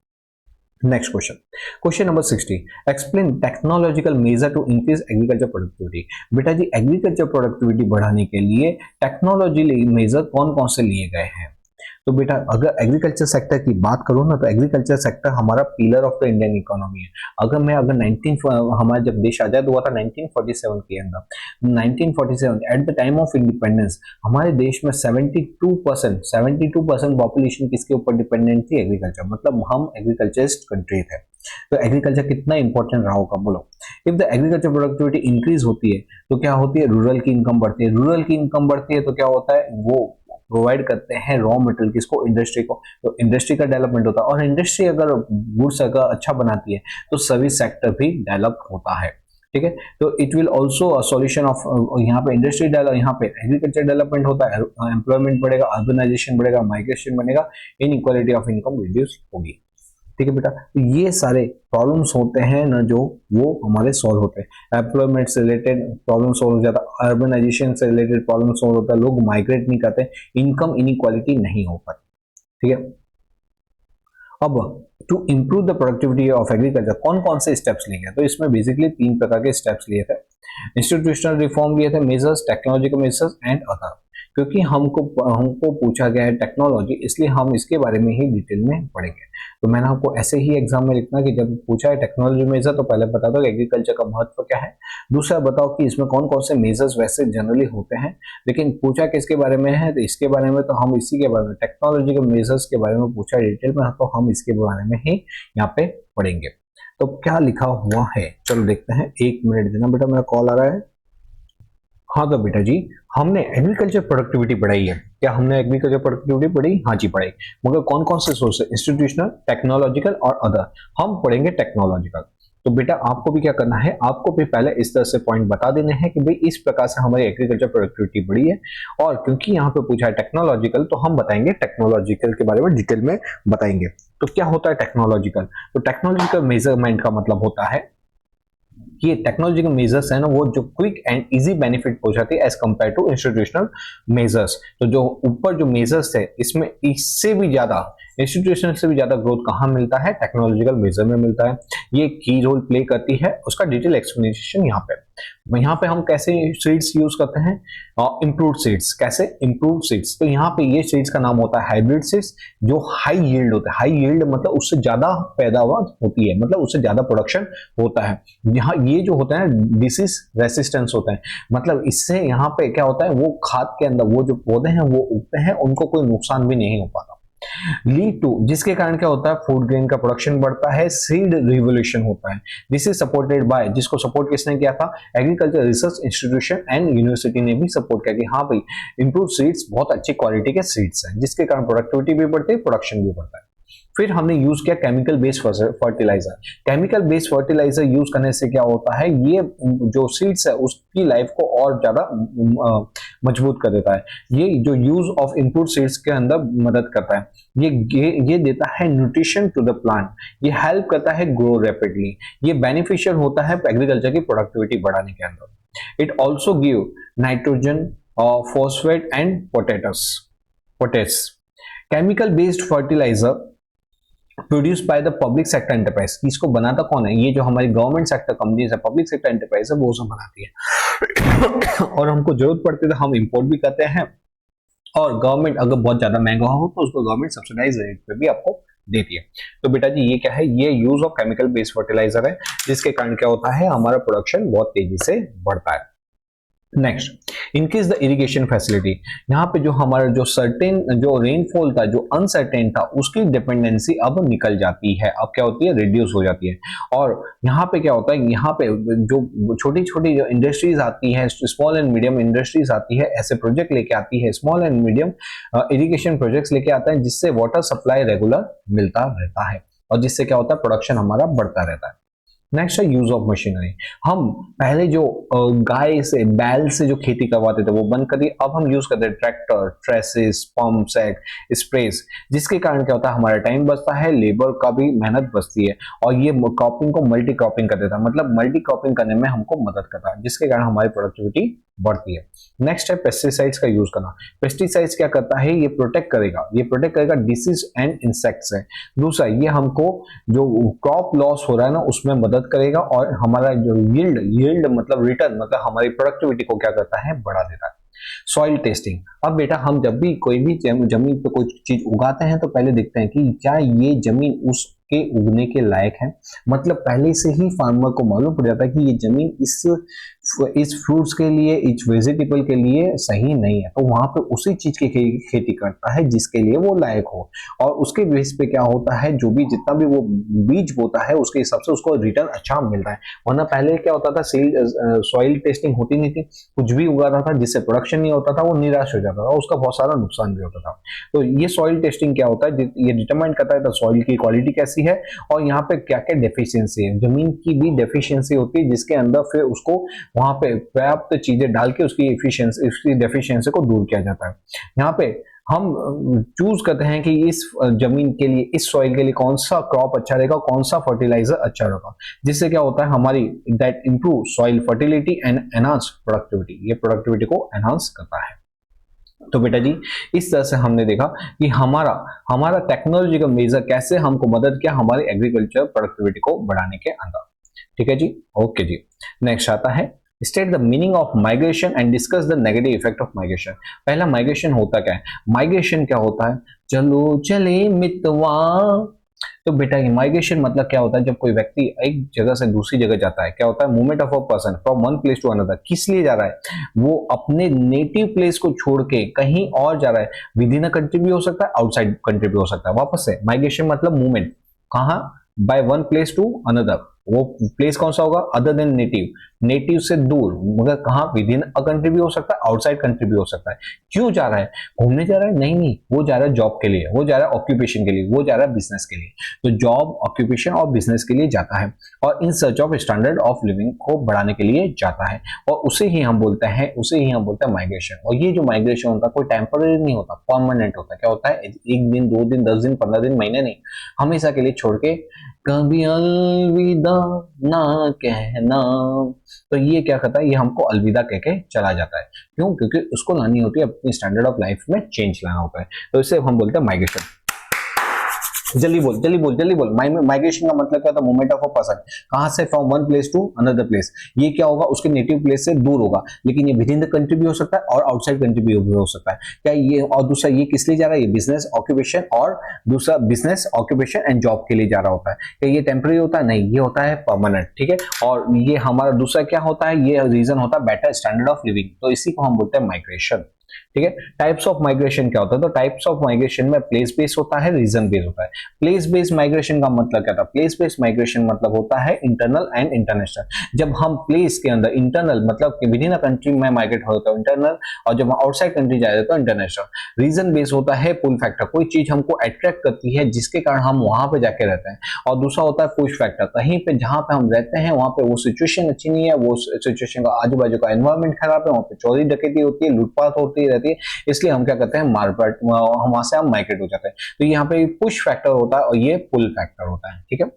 Next question number 60, explain technological measure to increase agriculture productivity. बेटा जी एग्रीकल्चर प्रोडक्टिविटी बढ़ाने के लिए टेक्नोलॉजी मेजर कौन कौन से लिए गए हैं। तो बेटा अगर एग्रीकल्चर सेक्टर की बात करूं ना, तो एग्रीकल्चर सेक्टर हमारा pillar of the Indian economy है। हमारा जब देश आजाद हुआ था 1947 के अंदर, 1947 at the time of independence, हमारे देश में 72% पॉपुलेशन किसके ऊपर डिपेंडेंट थी, एग्रीकल्चर, मतलब हम एग्रीकल्चरिस्ट कंट्री थे। तो एग्रीकल्चर कितना इंपॉर्टेंट रहा होगा बोलो। If the agriculture productivity increase होती है तो क्या होती है, रूरल की इनकम बढ़ती है, रूरल की इनकम बढ़ती है तो क्या होता है, वो प्रोवाइड करते हैं रॉ मटेरियल किसको, इंडस्ट्री को, तो इंडस्ट्री का डेवलपमेंट होता है, और इंडस्ट्री अगर गुड्स अगर अच्छा बनाती है तो सर्विस सेक्टर भी डेवलप होता है। ठीक है, तो it will also solution of, यहाँ पे इंडस्ट्री डेवलप, यहाँ पे एग्रीकल्चर डेवलपमेंट होता है, एम्प्लॉयमेंट बढ़ेगा, अर्बनाइजेशन बढ़ेगा, माइग्रेशन बनेगा, इनइक्वालिटी ऑफ इनकम रिड्यूस होगी। ठीक है बेटा, तो ये सारे प्रॉब्लम्स होते हैं ना जो वो हमारे सॉल्व होते हैं। एम्प्लॉयमेंट से रिलेटेड प्रॉब्लम सॉल्व हो जाता है, अर्बनाइजेशन से रिलेटेड प्रॉब्लम सॉल्व होता है, लोग माइग्रेट नहीं करते, इनकम इनइक्वालिटी नहीं हो पाती। ठीक है, अब to improve the productivity of agriculture कौन कौन से स्टेप्स लिए गए, तो इसमें बेसिकली 3 प्रकार के स्टेप्स लिए थे। इंस्टीट्यूशनल रिफॉर्म लिए थे, measures, technological measures and other. क्योंकि हमको हमको पूछा गया है टेक्नोलॉजी, इसलिए हम इसके बारे में ही डिटेल में पढ़ेंगे। तो मैंने आपको ऐसे ही एग्जाम में लिखना कि जब पूछा है टेक्नोलॉजी मेजर तो पहले बता दो एग्रीकल्चर का महत्व क्या है, दूसरा बताओ कि इसमें कौन कौन से मेजर्स वैसे जनरली होते हैं, लेकिन पूछा किसके बारे में है तो इसके बारे में, तो हम इसी के बारे में टेक्नोलॉजी के मेजर्स के बारे में पूछा डिटेल में, तो हम इसके बारे में ही यहाँ पे पढ़ेंगे। तो क्या लिखा हुआ है चलो देखते हैं, 1 मिनट देना बेटा, मेरा कॉल आ रहा है। हाँ तो बेटा जी, हमने एग्रीकल्चर प्रोडक्टिविटी पढ़ाई है। क्या हमने एग्रीकल्चर प्रोडक्टिविटी पढ़ी? हाँ जी पढ़ाई। मगर कौन कौन से सोर्स है? इंस्टीट्यूशनल, टेक्नोलॉजिकल और अदर। हम पढ़ेंगे टेक्नोलॉजिकल। तो बेटा आपको भी क्या करना है, आपको भी पहले इस तरह से पॉइंट बता देने हैं कि भाई इस प्रकार से हमारी एग्रीकल्चर प्रोडक्टिविटी बढ़ी है, और क्योंकि यहाँ पे पूछा है टेक्नोलॉजिकल तो हम बताएंगे टेक्नोलॉजिकल के बारे में डिटेल में बताएंगे। तो क्या होता है टेक्नोलॉजिकल? तो टेक्नोलॉजिकल मेजरमेंट का मतलब होता है कि टेक्नोलॉजिकल मेजर्स है ना, वो जो क्विक एंड इजी बेनिफिट पहुंचाती है as compare to institutional measures. तो जो ऊपर जो मेजर्स है इसमें इससे भी ज्यादा, इंस्टीट्यूशन से भी ज्यादा ग्रोथ कहाँ मिलता है? टेक्नोलॉजिकल मेजर में मिलता है। ये की रोल प्ले करती है, उसका डिटेल एक्सप्लेनेशन यहाँ पे हम कैसे सीड्स यूज करते हैं, इंप्रूव्ड सीड्स। कैसे इंप्रूव्ड सीड्स? तो यहाँ पे ये सीड्स का नाम होता है हाइब्रिड सीड्स, जो हाई यील्ड होता है। हाई यील्ड मतलब उससे ज्यादा पैदावार होती है, मतलब उससे ज्यादा प्रोडक्शन होता है। यहाँ ये जो होता है डिसीज रेसिस्टेंस होता है, मतलब इससे यहाँ पे क्या होता है, वो खाद के अंदर वो जो पौधे हैं वो उगते हैं, उनको कोई नुकसान भी नहीं हो पाता। लीड टू, जिसके कारण क्या होता है, फूड ग्रेन का प्रोडक्शन बढ़ता है, सीड रिवोल्यूशन होता है। दिस इज सपोर्टेड बाय, जिसको सपोर्ट किसने किया था? Agriculture research institution and university ने भी सपोर्ट किया कि हाँ भाई इंप्रूव सीड्स बहुत अच्छी क्वालिटी के सीड्स हैं, जिसके कारण प्रोडक्टिविटी भी बढ़ती है, प्रोडक्शन भी बढ़ता है। फिर हमने यूज किया chemical based fertiliser. Chemical based fertiliser use करने से क्या होता है, ये जो सीड्स है उसकी लाइफ को और ज्यादा मजबूत कर देता है। ये जो यूज ऑफ इनपुट सीड्स के अंदर मदद करता है, ये देता है न्यूट्रिशन टू द प्लांट, ये हेल्प करता है ग्रो रैपिडली, ये बेनिफिशियल होता है एग्रीकल्चर की प्रोडक्टिविटी बढ़ाने के अंदर। It also give nitrogen, phosphate and potash. Chemical based fertiliser produce by the public sector enterprise. इसको बनाता कौन है? ये जो हमारी गवर्नमेंट सेक्टर कंपनीज है, पब्लिक सेक्टर एंटरप्राइज है, वो सब बनाती है। और हमको जरूरत पड़ती है तो हम इंपोर्ट भी करते हैं, और गवर्नमेंट अगर बहुत ज्यादा महंगा हो तो उसको गवर्नमेंट सब्सिडाइज रेट पे भी आपको देती है। तो बेटा जी ये क्या है, ये use of chemical based fertiliser है, जिसके कारण क्या होता है, हमारा प्रोडक्शन बहुत तेजी से बढ़ता है। Next, increase the irrigation facility. यहाँ पे जो हमारा जो सर्टेन जो रेनफॉल था, जो अनसर्टेन था, उसकी डिपेंडेंसी अब निकल जाती है, अब क्या होती है, रिड्यूस हो जाती है। और यहाँ पे क्या होता है, यहाँ पे जो छोटी छोटी जो इंडस्ट्रीज आती है, स्मॉल एंड मीडियम इंडस्ट्रीज आती है, ऐसे प्रोजेक्ट लेके आती है, small and medium irrigation projects लेके आता है, जिससे वाटर सप्लाई रेगुलर मिलता रहता है, और जिससे क्या होता है, प्रोडक्शन हमारा बढ़ता रहता है। नेक्स्ट है यूज ऑफ मशीनरी। हम पहले जो गाय से, बैल से जो खेती करवाते थे वो बंद कर दी, अब हम यूज करते हैं ट्रैक्टर, ट्रेसेस, पंप सेट, स्प्रेस, जिसके कारण क्या होता है, हमारा टाइम बचता है, लेबर का भी मेहनत बचती है, और ये क्रॉपिंग को मल्टी क्रॉपिंग कर देता है, मतलब मल्टी क्रॉपिंग करने में हमको मदद करता है, जिसके कारण हमारी प्रोडक्टिविटी बढ़ती है। नेक्स्ट है पेस्टिसाइड्स का यूज करना। पेस्टिसाइड्स क्या करता है, ये प्रोटेक्ट करेगा डिसीज एंड इंसेक्ट्स है। दूसरा, ये हमको जो क्रॉप लॉस हो रहा है ना उसमें मदद करेगा, और हमारा जो यील्ड मतलब रिटर्न, मतलब हमारी प्रोडक्टिविटी को क्या करता है, बढ़ा देता है। Soil testing. अब बेटा हम जब भी कोई भी जमीन पे कोई चीज उगाते हैं तो पहले देखते हैं कि क्या ये जमीन उसके उगने के लायक है, मतलब पहले से ही फार्मर को मालूम पड़ जाता है कि ये जमीन इस फ्रूट्स के लिए, इस वेजिटेबल के लिए सही नहीं है, तो वहां पे उसी चीज की खेती करता है जिसके लिए वो लायक हो, और उसके बेस पे क्या होता है, जो भी जितना भी वो बीज बोता है उसके हिसाब से उसको रिटर्न अच्छा मिलता है। वरना पहले क्या होता था, सॉइल टेस्टिंग होती नहीं थी, कुछ भी उगाता था जिससे प्रोडक्शन नहीं होता था, वो निराश हो जाता था, उसका बहुत सारा नुकसान भी होता था। तो ये सॉइल टेस्टिंग क्या होता है, ये डिटरमाइन करता है सॉइल की क्वालिटी कैसी है, और यहाँ पे क्या क्या डेफिशिएंसी है, जमीन की भी डेफिशिएंसी होती है, जिसके अंदर फिर उसको वहां पे पर्याप्त चीजें डाल के उसकी डेफिशिएंसी को दूर किया जाता है। यहाँ पे हम चूज करते हैं कि इस जमीन के लिए, इस सॉइल के लिए कौन सा क्रॉप अच्छा रहेगा, कौन सा फर्टिलाइजर अच्छा रहेगा, जिससे क्या होता है, हमारी that improve soil fertility and enhance productivity, ये प्रोडक्टिविटी को एनहांस करता है। तो बेटा जी इस तरह से हमने देखा कि हमारा टेक्नोलॉजी का मेजर कैसे हमको मदद किया हमारे एग्रीकल्चर प्रोडक्टिविटी को बढ़ाने के अंदर। ठीक है जी, ओके जी। नेक्स्ट आता है state the meaning of migration and discuss the negative effect of migration. पहला, माइग्रेशन होता क्या है? माइग्रेशन क्या होता है? चलो चले मितवा। तो बेटा ये माइग्रेशन मतलब क्या होता है? जब कोई व्यक्ति एक जगह से दूसरी जगह जाता है, क्या होता है? Movement of a person from one place to another. किस लिए जा रहा है? वो अपने नेटिव प्लेस को छोड़ के कहीं और जा रहा है। विद इन अ कंट्री भी हो सकता है, आउटसाइड कंट्री भी हो सकता है। वापस से, माइग्रेशन मतलब मूवमेंट, कहाँ? By one place to another. वो प्लेस कौन सा होगा? अदर देन नेटिव, नेटिव से दूर, मगर कहाँ? विद इन अ कंट्री भी हो सकता है, आउटसाइड कंट्री भी हो सकता है। क्यों जा रहा है? घूमने जा रहा है? नहीं नहीं, वो जा रहा है जॉब के लिए, वो जा रहा है ऑक्यूपेशन के लिए, वो जा रहा है बिजनेस के लिए। तो जॉब, ऑक्यूपेशन और बिजनेस के लिए जाता है, और in search of standard of living को बढ़ाने के लिए जाता है, और उसे ही हम बोलते हैं माइग्रेशन। और ये जो माइग्रेशन होता है कोई टेम्पररी नहीं होता, परमानेंट होता है। क्या होता है? एक दिन, 2 दिन, 10 दिन, 15 दिन, महीने नहीं, हमेशा के लिए छोड़ के कभी अलविदा ना कहना। तो ये क्या करता है? ये हमको अलविदा कह के चला जाता है। क्यों? क्योंकि उसको लानी होती है अपनी स्टैंडर्ड ऑफ लाइफ में चेंज लाना होता है। तो इसे हम बोलते हैं माइग्रेशन। जल्दी बोल, जल्दी बोल, जल्दी बोल। माइग्रेशन का मतलब क्या होता है? मूवमेंट ऑफ अ पर्सन, कहां से? From one place to another place. ये क्या होगा? उसके नेटिव प्लेस से दूर होगा, लेकिन ये विद इन द कंट्री भी हो सकता है और आउटसाइड कंट्री भी हो सकता है। क्या ये? और दूसरा, ये किस लिए जा रहा है? ये बिजनेस, ऑक्यूपेशन, और दूसरा बिजनेस, ऑक्यूपेशन एंड जॉब के लिए जा रहा होता है। क्या ये टेम्पररी होता है? नहीं, ये होता है परमानेंट। ठीक है। और ये हमारा दूसरा क्या होता है? ये रीजन होता है बेटर स्टैंडर्ड ऑफ लिविंग। तो इसी को हम बोलते हैं माइग्रेशन। ठीक है। टाइप्स ऑफ माइग्रेशन क्या होता है? तो टाइप्स ऑफ माइग्रेशन में प्लेस बेस्ड होता है, रीजन बेस्ड होता है। प्लेस बेस्ड माइग्रेशन का मतलब क्या था? प्लेस बेस्ड माइग्रेशन मतलब होता है इंटरनल एंड इंटरनेशनल। जब हम प्लेस के अंदर, इंटरनल मतलब कि विद इन अ कंट्री में माइग्रेट होता है इंटरनल, और जब हम आउटसाइड कंट्री जाए तो इंटरनेशनल। रीजन बेस्ड होता है पुल फैक्टर, कोई चीज हमको अट्रैक्ट करती है जिसके कारण हम वहां पे जाके रहते हैं। और दूसरा होता है पुश फैक्टर, कहीं पे जहां पे हम रहते हैं वहां पे वो सिचुएशन अच्छी नहीं है, वो सिचुएशन का आजू बाजू का एनवायरमेंट खराब है, वहां पे चोरी डकैती होती है, लूटपाट होती रहती है, इसलिए हम क्या करते हैं? मार्केट, वहां से हम माइग्रेट हो जाते हैं। तो यहाँ पे पुश फैक्टर होता है और ये पुल फैक्टर होता है। ठीक है।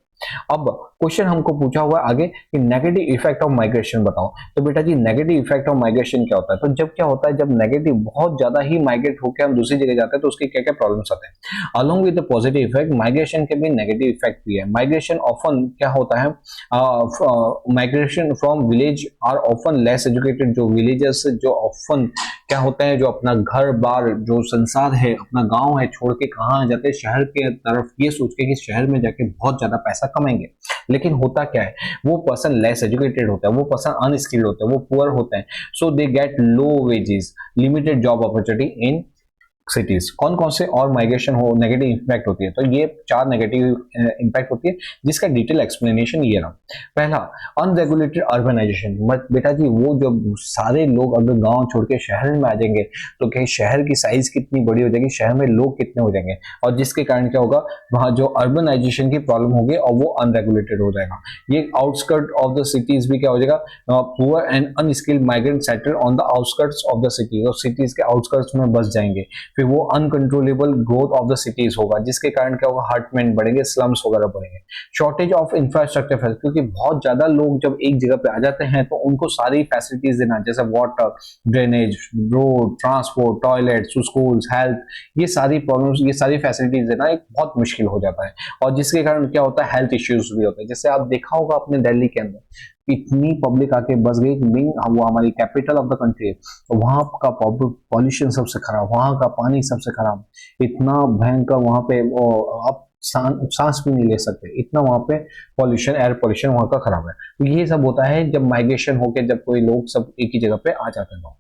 अब क्वेश्चन हमको पूछा हुआ है आगे कि नेगेटिव इफेक्ट ऑफ माइग्रेशन बताओ। तो बेटा जी, नेगेटिव इफेक्ट ऑफ माइग्रेशन क्या होता है? तो जब क्या होता है, जब नेगेटिव बहुत ज्यादा ही माइग्रेट होकर हम दूसरी जगह जाते हैं तो उसके क्या क्या प्रॉब्लम्स आते हैं। Along with the positive effect, migration के भी नेगेटिव इफेक्ट भी है। माइग्रेशन ऑफन क्या होता है? Migration from village are often less educated. जो विलेजर्स, जो ऑफन क्या होता है, जो अपना घर बार, जो संसार है, अपना गांव है, छोड़ के कहाँ जाते हैं? शहर के तरफ, ये सोच के कि शहर में जाके बहुत ज्यादा पैसा कमाएंगे। लेकिन होता क्या है? वो पर्सन लेस एजुकेटेड होता है, वो पर्सन अनस्किल्ड होता है, वो पुअर होता है। So they get low wages, limited job opportunity in cities. कौन कौन से और माइग्रेशन हो नेगेटिव इंपैक्ट होती है? तो ये 4 नेगेटिव इंपैक्ट होती है, जिसका डिटेल एक्सप्लेनेशन ये रहा। पहला, अनरेगुलेटेड अर्बनाइजेशन। बेटा जी, वो जब सारे लोग अगर गांव छोड़ के शहर में आ जाएंगे तो क्या शहर की साइज कितनी बड़ी हो जाएगी, शहर में लोग कितने हो जाएंगे, और जिसके कारण क्या होगा? वहां जो अर्बनाइजेशन की प्रॉब्लम होगी और वो अनरेगुलेटेड हो जाएगा। ये आउटस्कर्ट ऑफ द सिटीज भी क्या हो जाएगा? Poor and unskilled migrant settle on the outskirts of the city, और सिटीज के आउटस्कर्ट्स में बस जाएंगे। फिर वो uncontrollable growth of the cities होगा, जिसके कारण क्या होगा? हार्टमेंट बढ़ेंगे, स्लम्स वगैरह बढ़ेंगे। शॉर्टेज ऑफ इंफ्रास्ट्रक्चर, क्योंकि बहुत ज्यादा लोग जब एक जगह पे आ जाते हैं तो उनको सारी फैसिलिटीज देना, जैसे water, drainage, road, transport, toilets, schools, health, ये सारी प्रॉब्लम्स, ये सारी फैसिलिटीज देना एक बहुत मुश्किल हो जाता है। और जिसके कारण क्या होता है? हेल्थ इश्यूज भी होते हैं। जैसे आप देखा होगा अपने दिल्ली के अंदर इतनी पब्लिक आके बस गई, वो हमारी कैपिटल ऑफ द कंट्री है, तो वहां का पॉल्यूशन सबसे खराब, वहां का पानी सबसे खराब, इतना भयंकर वहां पे आप सांस भी नहीं ले सकते, इतना वहां पे पॉल्यूशन, एयर पॉल्यूशन वहां का खराब है। तो ये सब होता है जब माइग्रेशन होके, जब कोई लोग सब एक ही जगह पे आ जाते हैं।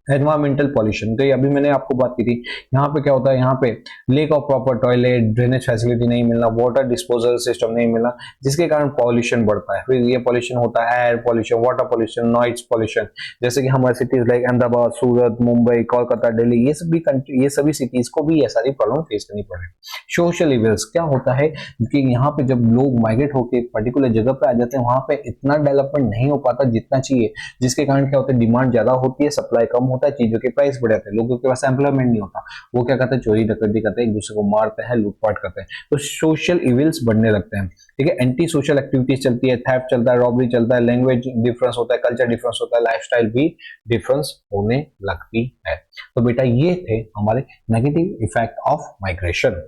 एनवायरमेंटल पॉल्यूशन, तो अभी मैंने आपको बात की थी, यहाँ पे क्या होता है? यहाँ पे lake of proper toilet, drainage facility नहीं मिलना, वाटर डिस्पोजल सिस्टम नहीं मिलना, जिसके कारण पॉल्यूशन बढ़ता है। फिर ये पॉल्यूशन होता है air pollution, water pollution, noise pollution, जैसे कि हमारे सिटीज लाइक अहमदाबाद, सूरत, मुंबई, कोलकाता, दिल्ली, ये सभी सिटीज को भी ये सारी प्रॉब्लम फेस करनी पड़ रही है। सोशल इवेंट्स क्या होता है कि यहाँ पे जब लोग माइग्रेट होकर एक पर्टिकुलर जगह पे आ जाते हैं, वहां पे इतना डेवलपमेंट नहीं हो पाता जितना चाहिए, जिसके कारण क्या होता है? डिमांड ज्यादा होती है, सप्लाई कम होता है, चीजों के प्राइस बढ़ जाते हैं, लोगों के पास एम्प्लॉयमेंट नहीं होता, वो क्या करते हैं? चोरी डकैती करते हैं, एक दूसरे को मारते हैं, लूटपाट करते हैं, तो सोशल इविल्स बढ़ने लगते हैं। ठीक है। एंटी सोशल एक्टिविटीज चलती है, थेफ्ट चलता है, रॉबरी चलता है, लैंग्वेज डिफरेंस होता है, कल्चर डिफरेंस होता है, लाइफस्टाइल भी डिफरेंस होने लगती है। तो बेटा ये थे हमारे negative effect of migration.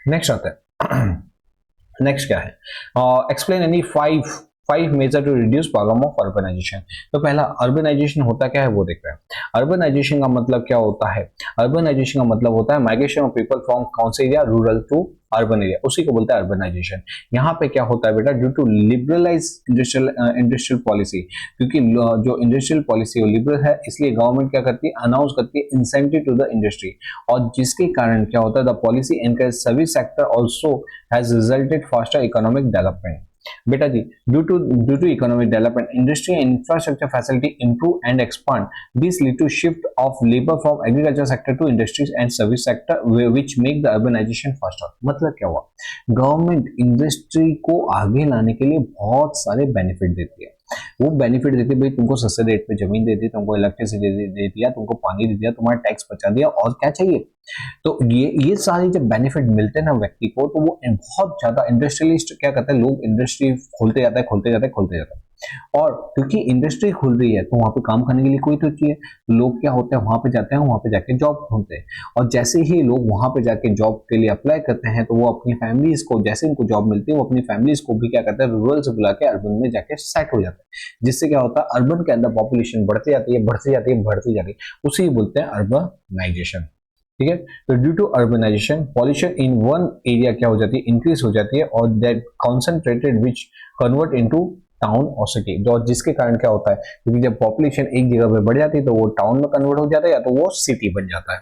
Next आता है नेक्स्ट क्या है? Explain any 5 5 measure to reduce problem of urbanisation. तो पहला अर्बनाइजेशन होता क्या है वो देख रहे हैं। अर्बनाइजेशन का मतलब क्या होता है? अर्बनाइजेशन का मतलब होता है माइग्रेशन ऑफ पीपल फ्रॉम कौन से area, rural to urban area, उसी को बोलते हैं अर्बनाइजेशन। यहाँ पे क्या होता है बेटा, due to liberalise industrial policy, क्योंकि जो इंडस्ट्रियल पॉलिसी है लिबरल है, इसलिए गवर्नमेंट क्या करती है, अनाउंस करती है इंसेंटिव टू द इंडस्ट्री, और जिसके कारण क्या होता है, the policy encourage service sector also has resulted faster economic development. बेटा जी, due to economic development, industry and infrastructure facility improve and expand. This lead to shift of labor from agriculture sector to industries and service sector, which make the urbanization faster. मतलब क्या हुआ, government industry को आगे लाने के लिए बहुत सारे बेनिफिट देती है। वो बेनिफिट देती है, भाई तुमको सस्ते रेट पे जमीन दे दी, तुमको इलेक्ट्रिसिटी दे दिया, तुमको पानी दे दिया, तुम्हारा टैक्स बचा दिया, और क्या चाहिए। तो ये सारे जब बेनिफिट मिलते हैं ना व्यक्ति को, तो वो बहुत ज्यादा इंडस्ट्रियलिस्ट क्या करते हैं, लोग इंडस्ट्री खोलते जाते हैं, खोलते जाते हैं, खोलते जाते हैं। और क्योंकि इंडस्ट्री खुल रही है तो वहां पे काम करने के लिए कोई तो चाहिए, लोग क्या होते हैं वहां पे जाते हैं, वहां पे जाके जॉब ढूंढते हैं, और जैसे ही लोग वहां पे जाके जॉब के लिए अप्लाई करते हैं, तो वो अपनी फैमिलीज को, जैसे इनको जॉब मिलती है, वो अपनी फैमिलीज को भी क्या करते हैं, रूरल से बुला के अर्बन में जाके सेट हो जाते हैं, जिससे क्या होता है, अर्बन के अंदर पॉपुलेशन बढ़ती जाती है, बढ़ती जाती है, बढ़ती जाती है, उसी बोलते हैं अर्बनाइजेशन। ठीक है, तो due to urbanisation pollution in one area क्या हो जाती है, इंक्रीज हो जाती है, और that concentrated which convert into town और सिटी, जो जिसके कारण क्या होता है, क्योंकि जब पॉपुलेशन एक जगह पे बढ़ जाती है तो वो टाउन में कन्वर्ट हो जाता है, या तो वो सिटी बन जाता है।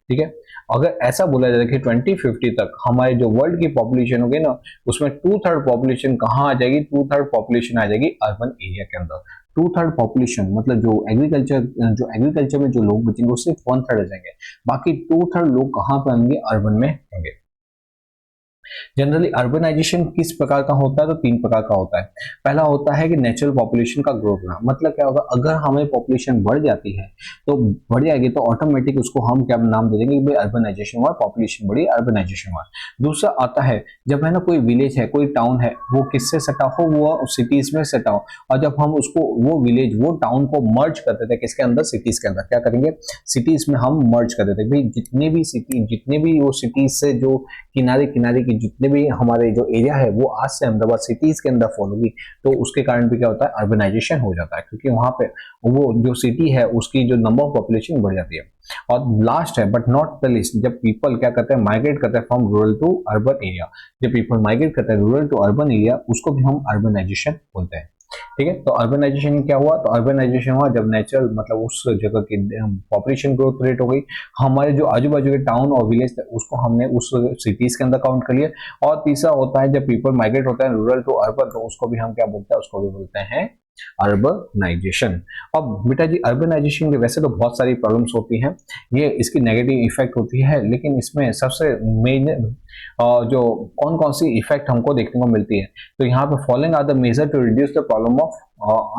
ठीक है, अगर ऐसा बोला जाए कि 2050 तक हमारे जो वर्ल्ड की पॉपुलेशन होगी ना, उसमें 2/3 पॉपुलेशन कहाँ आ जाएगी, 2/3 पॉपुलेशन आ जाएगी अर्बन एरिया के अंदर। 2/3 पॉपुलेशन मतलब जो एग्रीकल्चर में जो लोग बचेंगे, वो सिर्फ 1/3 आ जाएंगे, बाकी 2/3 लोग कहाँ पे होंगे, अर्बन में होंगे। जनरली अर्बनाइजेशन किस प्रकार का होता है, तो 3 प्रकार का होता है। पहला होता है कि नेचुरल पॉपुलेशन का ग्रोथ होना, मतलब क्या होगा, अगर हमें पॉपुलेशन बढ़ जाती है, तो बढ़ जाएगी तो ऑटोमेटिक उसको हम क्या नाम दे देंगे, भाई अर्बनाइजेशन हुआ, पॉपुलेशन बढ़ी, अर्बनाइजेशन हुआ। दूसरा आता है, जब है ना कोई विलेज है, कोई टाउन है, वो किससे सटा हो, वो सिटीज में सटा हो, और जब हम उसको वो विलेज वो टाउन को मर्ज कर देते हैं किसके अंदर, सिटीज के अंदर, क्या करेंगे, सिटीज में हम मर्ज कर देते हैं, भाई जितने भी वो सिटीज से जो किनारे किनारे की जितने भी हमारे जो एरिया है, वो आज से अहमदाबाद सिटीज के अंदर फॉल होगी, तो उसके कारण भी क्या होता है, अर्बनाइजेशन हो जाता है, क्योंकि वहां पे वो जो सिटी है उसकी जो नंबर ऑफ पॉपुलेशन बढ़ जाती है। और लास्ट है बट नॉट द लिस्ट, जब पीपल क्या करते हैं, माइग्रेट करते हैं from rural to urban area, जब पीपल माइग्रेट करते हैं रूरल टू अर्बन एरिया, उसको भी हम अर्बनाइजेशन बोलते हैं। ठीक है, तो अर्बनाइजेशन क्या हुआ, तो अर्बनाइजेशन हुआ जब नेचुरल मतलब उस जगह की पॉपुलेशन ग्रोथ रेट हो गई, हमारे जो आजू बाजू के टाउन और विलेज थे उसको हमने उस सिटीज के अंदर काउंट कर लिया। और तीसरा होता है जब पीपल माइग्रेट होता है रूरल टू अर्बन, तो उसको भी हम क्या बोलते हैं, उसको भी बोलते हैं अर्बनाइजेशन। अब बेटा जी, अर्बनाइजेशन के वैसे तो बहुत सारी प्रॉब्लम्स होती हैं, ये इसकी नेगेटिव इफेक्ट होती है, लेकिन इसमें सबसे मेन जो कौन कौन सी इफेक्ट हमको देखने को मिलती है, तो यहाँ पे following are the measure to reduce the problem of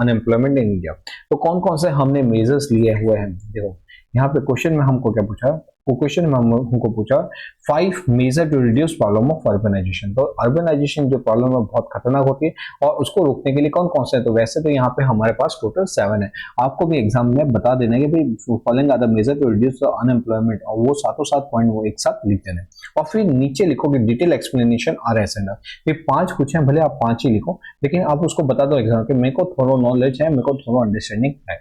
unemployment in India. तो कौन कौन से हमने मेजर्स लिए हुए हैं, देखो यहाँ पे क्वेश्चन में हमको क्या पूछा, क्वेश्चन में हमको पूछा 5 measure to reduce problem of urbanisation. तो अर्बनाइजेशन जो प्रॉब्लम है बहुत खतरनाक होती है, और उसको रोकने के लिए कौन कौन से है, तो वैसे तो यहाँ पे हमारे पास टोटल 7 है, आपको भी एग्जाम में बता देना है कि भाई following are the measure to reduce unemployment, और वो सातों सात पॉइंट वो एक साथ लिख देना है, और फिर नीचे लिखोगे detail explanation R S N. ये 5 पूछे हैं, भले आप 5 ही लिखो, लेकिन आप उसको बता दो एग्जाम के, मेरे को थोड़ा नॉलेज है, मेरे को थोड़ा अंडरस्टैंडिंग है।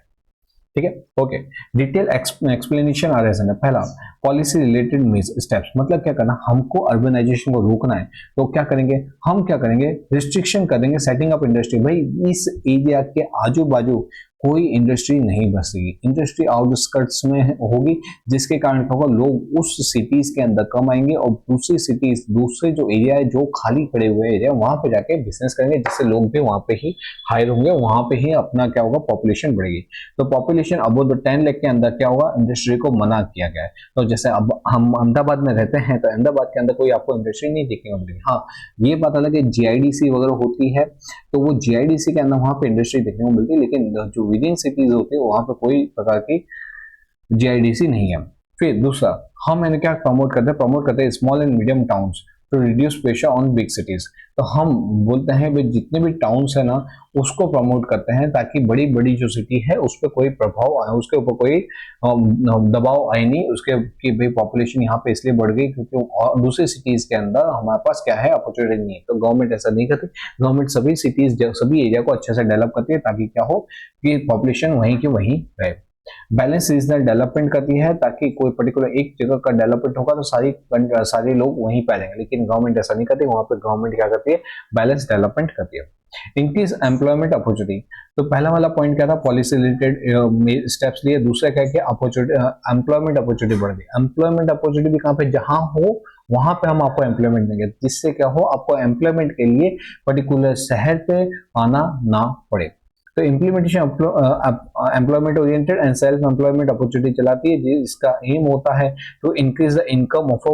ठीक है, ओके, डिटेल एक्सप्लेनेशन आ रहा है। पहला, पॉलिसी रिलेटेड स्टेप्स, मतलब क्या करना, हमको अर्बनाइजेशन को रोकना है, तो क्या करेंगे, हम क्या करेंगे, रिस्ट्रिक्शन करेंगे, सेटिंग अप इंडस्ट्री, भाई इस एरिया के आजू बाजू कोई इंडस्ट्री नहीं बसेगी, इंडस्ट्री आउटस्कर्ट्स में होगी, जिसके कारण क्या होगा, लोग उस सिटीज के अंदर कम आएंगे, और दूसरी सिटीज, दूसरे जो एरिया है जो खाली पड़े हुए एरिया, वहां पे जाके बिजनेस करेंगे, जिससे लोग भी वहां पे ही हायर होंगे, वहां पे ही अपना क्या होगा, पॉपुलेशन बढ़ेगी। तो पॉपुलेशन अबव द 10 लाख के अंदर क्या होगा, इंडस्ट्री को मना किया गया है। तो जैसे अब हम अहमदाबाद में रहते हैं, तो अहमदाबाद के अंदर कोई आपको इंडस्ट्री नहीं देखने को मिलेगी। हाँ, ये पता लगे GIDC वगैरह होती है, तो वो GIDC के अंदर वहां पे इंडस्ट्री देखने को मिलती है, लेकिन जो विद इन सिटीज होती है वहां पे कोई प्रकार की GIDC नहीं है। फिर दूसरा, हम इन्हें क्या प्रमोट करते हैं small and medium towns, to reduce pressure on big cities. तो हम बोलते हैं भाई जितने भी टाउन्स है ना उसको प्रमोट करते हैं ताकि बड़ी बड़ी जो सिटी है उस पर कोई प्रभाव आए, उसके ऊपर कोई दबाव आए नहीं उसके कि भाई पॉपुलेशन यहाँ पे इसलिए बढ़ गई क्योंकि दूसरी सिटीज के अंदर हमारे पास क्या है, अपॉर्चुनिटी नहीं है। तो गवर्नमेंट ऐसा नहीं करती, गवर्नमेंट सभी सिटीज सभी एरिया को अच्छे से डेवलप करती है ताकि क्या हो कि पॉपुलेशन वहीं की वहीं रहे। बैलेंस रीजनल डेवलपमेंट करती है ताकि कोई पर्टिकुलर एक जगह का डेवलपमेंट होगा तो सारे लोग वहीं पे आएंगे, लेकिन गवर्नमेंट ऐसा नहीं करती, वहां पे गवर्नमेंट क्या करती है, बैलेंस डेवलपमेंट करती है। इंक्रीज एम्प्लॉयमेंट अपॉर्चुनिटी, तो पहला वाला पॉइंट क्या था, पॉलिसी रिलेटेड स्टेप्स लिए। दूसरा क्या कि अपॉर्चुनिटी एम्प्लॉयमेंट अपॉर्चुनिटी बढ़ गई। एम्प्लॉयमेंट अपॉर्चुनिटी भी कहाँ पे, जहां हो वहां पे हम आपको एम्प्लॉयमेंट देंगे, जिससे क्या हो आपको एम्प्लॉयमेंट के लिए पर्टिकुलर शहर पे आना ना पड़े। तो implementation employment oriented and self employment opportunity चलाती है जिसका एम होता है to increase the income of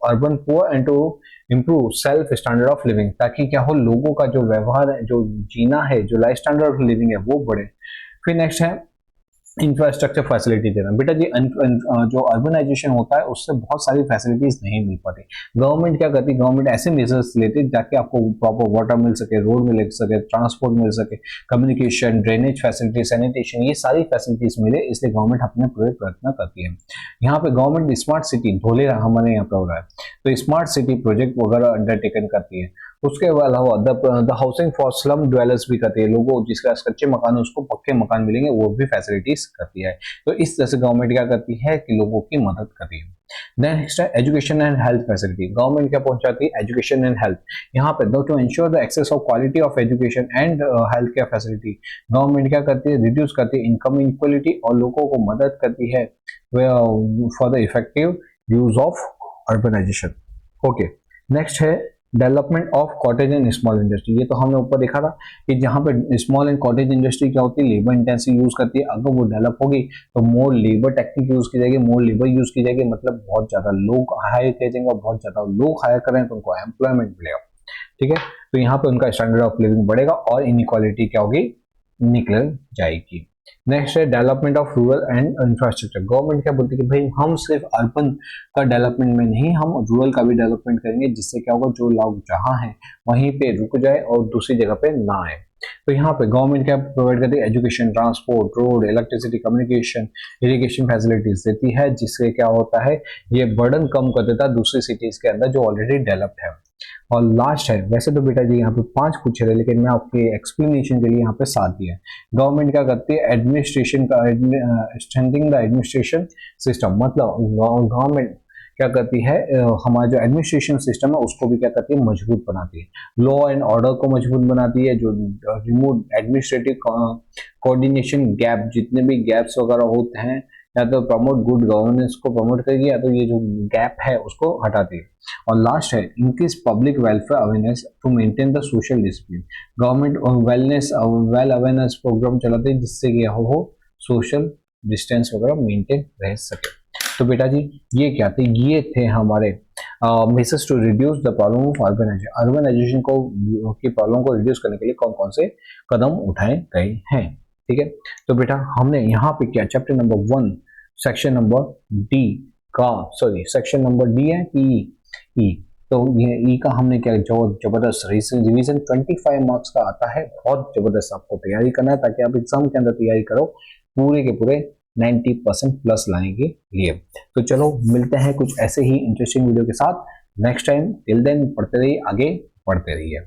urban poor and to improve self standard of living, ताकि क्या हो लोगों का जो व्यवहार है, जो जीना है, जो लाइफ स्टैंडर्ड ऑफ लिविंग है वो बढ़े। फिर नेक्स्ट है इंफ्रास्ट्रक्चर फैसिलिटी देना। बेटा जी जो अर्बनाइजेशन होता है उससे बहुत सारी फैसिलिटीज नहीं मिल पाती। गवर्नमेंट क्या करती है, गवर्नमेंट ऐसे मेजर्स लेती है ताकि आपको प्रॉपर वाटर मिल सके, रोड मिल सके, ट्रांसपोर्ट मिल सके, कम्युनिकेशन, ड्रेनेज फैसिलिटी, सैनिटेशन, ये सारी फैसिलिटीज मिले, इसलिए गवर्नमेंट अपने पूरे प्रयत्न करती है। यहाँ पे गवर्नमेंट स्मार्ट सिटी धोले हमारे यहाँ पे हो रहा है, तो स्मार्ट सिटी प्रोजेक्ट वगैरह अंडरटेकन करती है। उसके अलावा the housing for slum dwellers भी करती है, लोगों जिसका कच्चे मकान है उसको पक्के मकान मिलेंगे, वो भी फैसिलिटीज करती है। तो इस तरह से गवर्नमेंट क्या करती है कि लोगों की मदद करती है। नेक्स्ट है education and health facility. Government क्या पहुंचाती है, एजुकेशन एंड हेल्थ। यहाँ पे to ensure the access of quality of education and health care facility, government क्या करती है, रिड्यूस करती है इनकम इनक्वालिटी और लोगों को मदद करती है for the effective use of urbanisation. Okay, next है development of cottage and small industry. ये तो हमने ऊपर देखा था कि जहाँ पे स्मॉल एंड कॉटेज इंडस्ट्री क्या होती है, लेबर इंटेंसिव यूज करती है। अगर वो डेवलप होगी तो मोर लेबर टेक्निक यूज की जाएगी, मोर लेबर यूज की जाएगी, मतलब बहुत ज्यादा लोग हायर किए जाएंगे और बहुत ज्यादा लोग हायर करें तो उनको एम्प्लॉयमेंट मिलेगा। ठीक है, तो यहाँ पे उनका स्टैंडर्ड ऑफ लिविंग बढ़ेगा और इनइक्वालिटी क्या होगी, निकल जाएगी। नेक्स्ट है development of rural and infrastructure. Government क्या बोलती है कि भाई हम सिर्फ अर्बन का डेवलपमेंट में नहीं, हम रूरल का भी डेवलपमेंट करेंगे, जिससे क्या होगा जो लोग जहां हैं वहीं पे रुक जाए और दूसरी जगह पे ना आए। तो यहाँ पे गवर्नमेंट क्या प्रोवाइड करती है, education, transport, road, electricity, communication, irrigation facilities देती है, जिससे क्या होता है ये बर्डन कम कर देता है दूसरी सिटीज के अंदर जो ऑलरेडी डेवलप्ड है। और लास्ट है, वैसे तो बेटा जी यहाँ पे 5 पूछे रहे लेकिन मैं आपके एक्सप्लेनेशन के लिए यहाँ पे 7 दिया है। गवर्नमेंट क्या करती है, एडमिनिस्ट्रेशन का स्ट्रेंथनिंग द एडमिनिस्ट्रेशन सिस्टम, मतलब गवर्नमेंट क्या करती है हमारा जो एडमिनिस्ट्रेशन सिस्टम है उसको भी क्या करती है, मजबूत बनाती है। लॉ एंड ऑर्डर को मजबूत बनाती है, जो रिमूव एडमिनिस्ट्रेटिव कोऑर्डिनेशन गैप, जितने भी गैप्स वगैरह होते हैं, या तो प्रमोट गुड गवर्नेंस को प्रमोट करेगी, या तो ये जो गैप है उसको हटाती है। और लास्ट है increase public welfare awareness to maintain the social discipline. Government wellness well awareness program चलाते हैं जिससे कि हो सोशल डिस्टेंस वगैरह मेंटेन रह सके। तो बेटा जी ये क्या थे, ये थे हमारे message to reduce the problem of urbanisation. Urbanisation को की प्रॉब्लम को रिड्यूस करने के लिए कौन कौन से कदम उठाए गए हैं। ठीक है, तो बेटा हमने यहाँ पे क्या chapter number 1 section number D का, सॉरी सेक्शन नंबर डी है ई, तो ये ई का हमने क्या जो जबरदस्त रिवीजन 25 मार्क्स का आता है, बहुत जबरदस्त आपको तैयारी करना है ताकि आप एग्जाम के अंदर तैयारी करो पूरे के पूरे 90% प्लस लाने के लिए। तो चलो मिलते हैं कुछ ऐसे ही इंटरेस्टिंग वीडियो के साथ नेक्स्ट टाइम। टिल देन पढ़ते रहिए, आगे पढ़ते रहिए।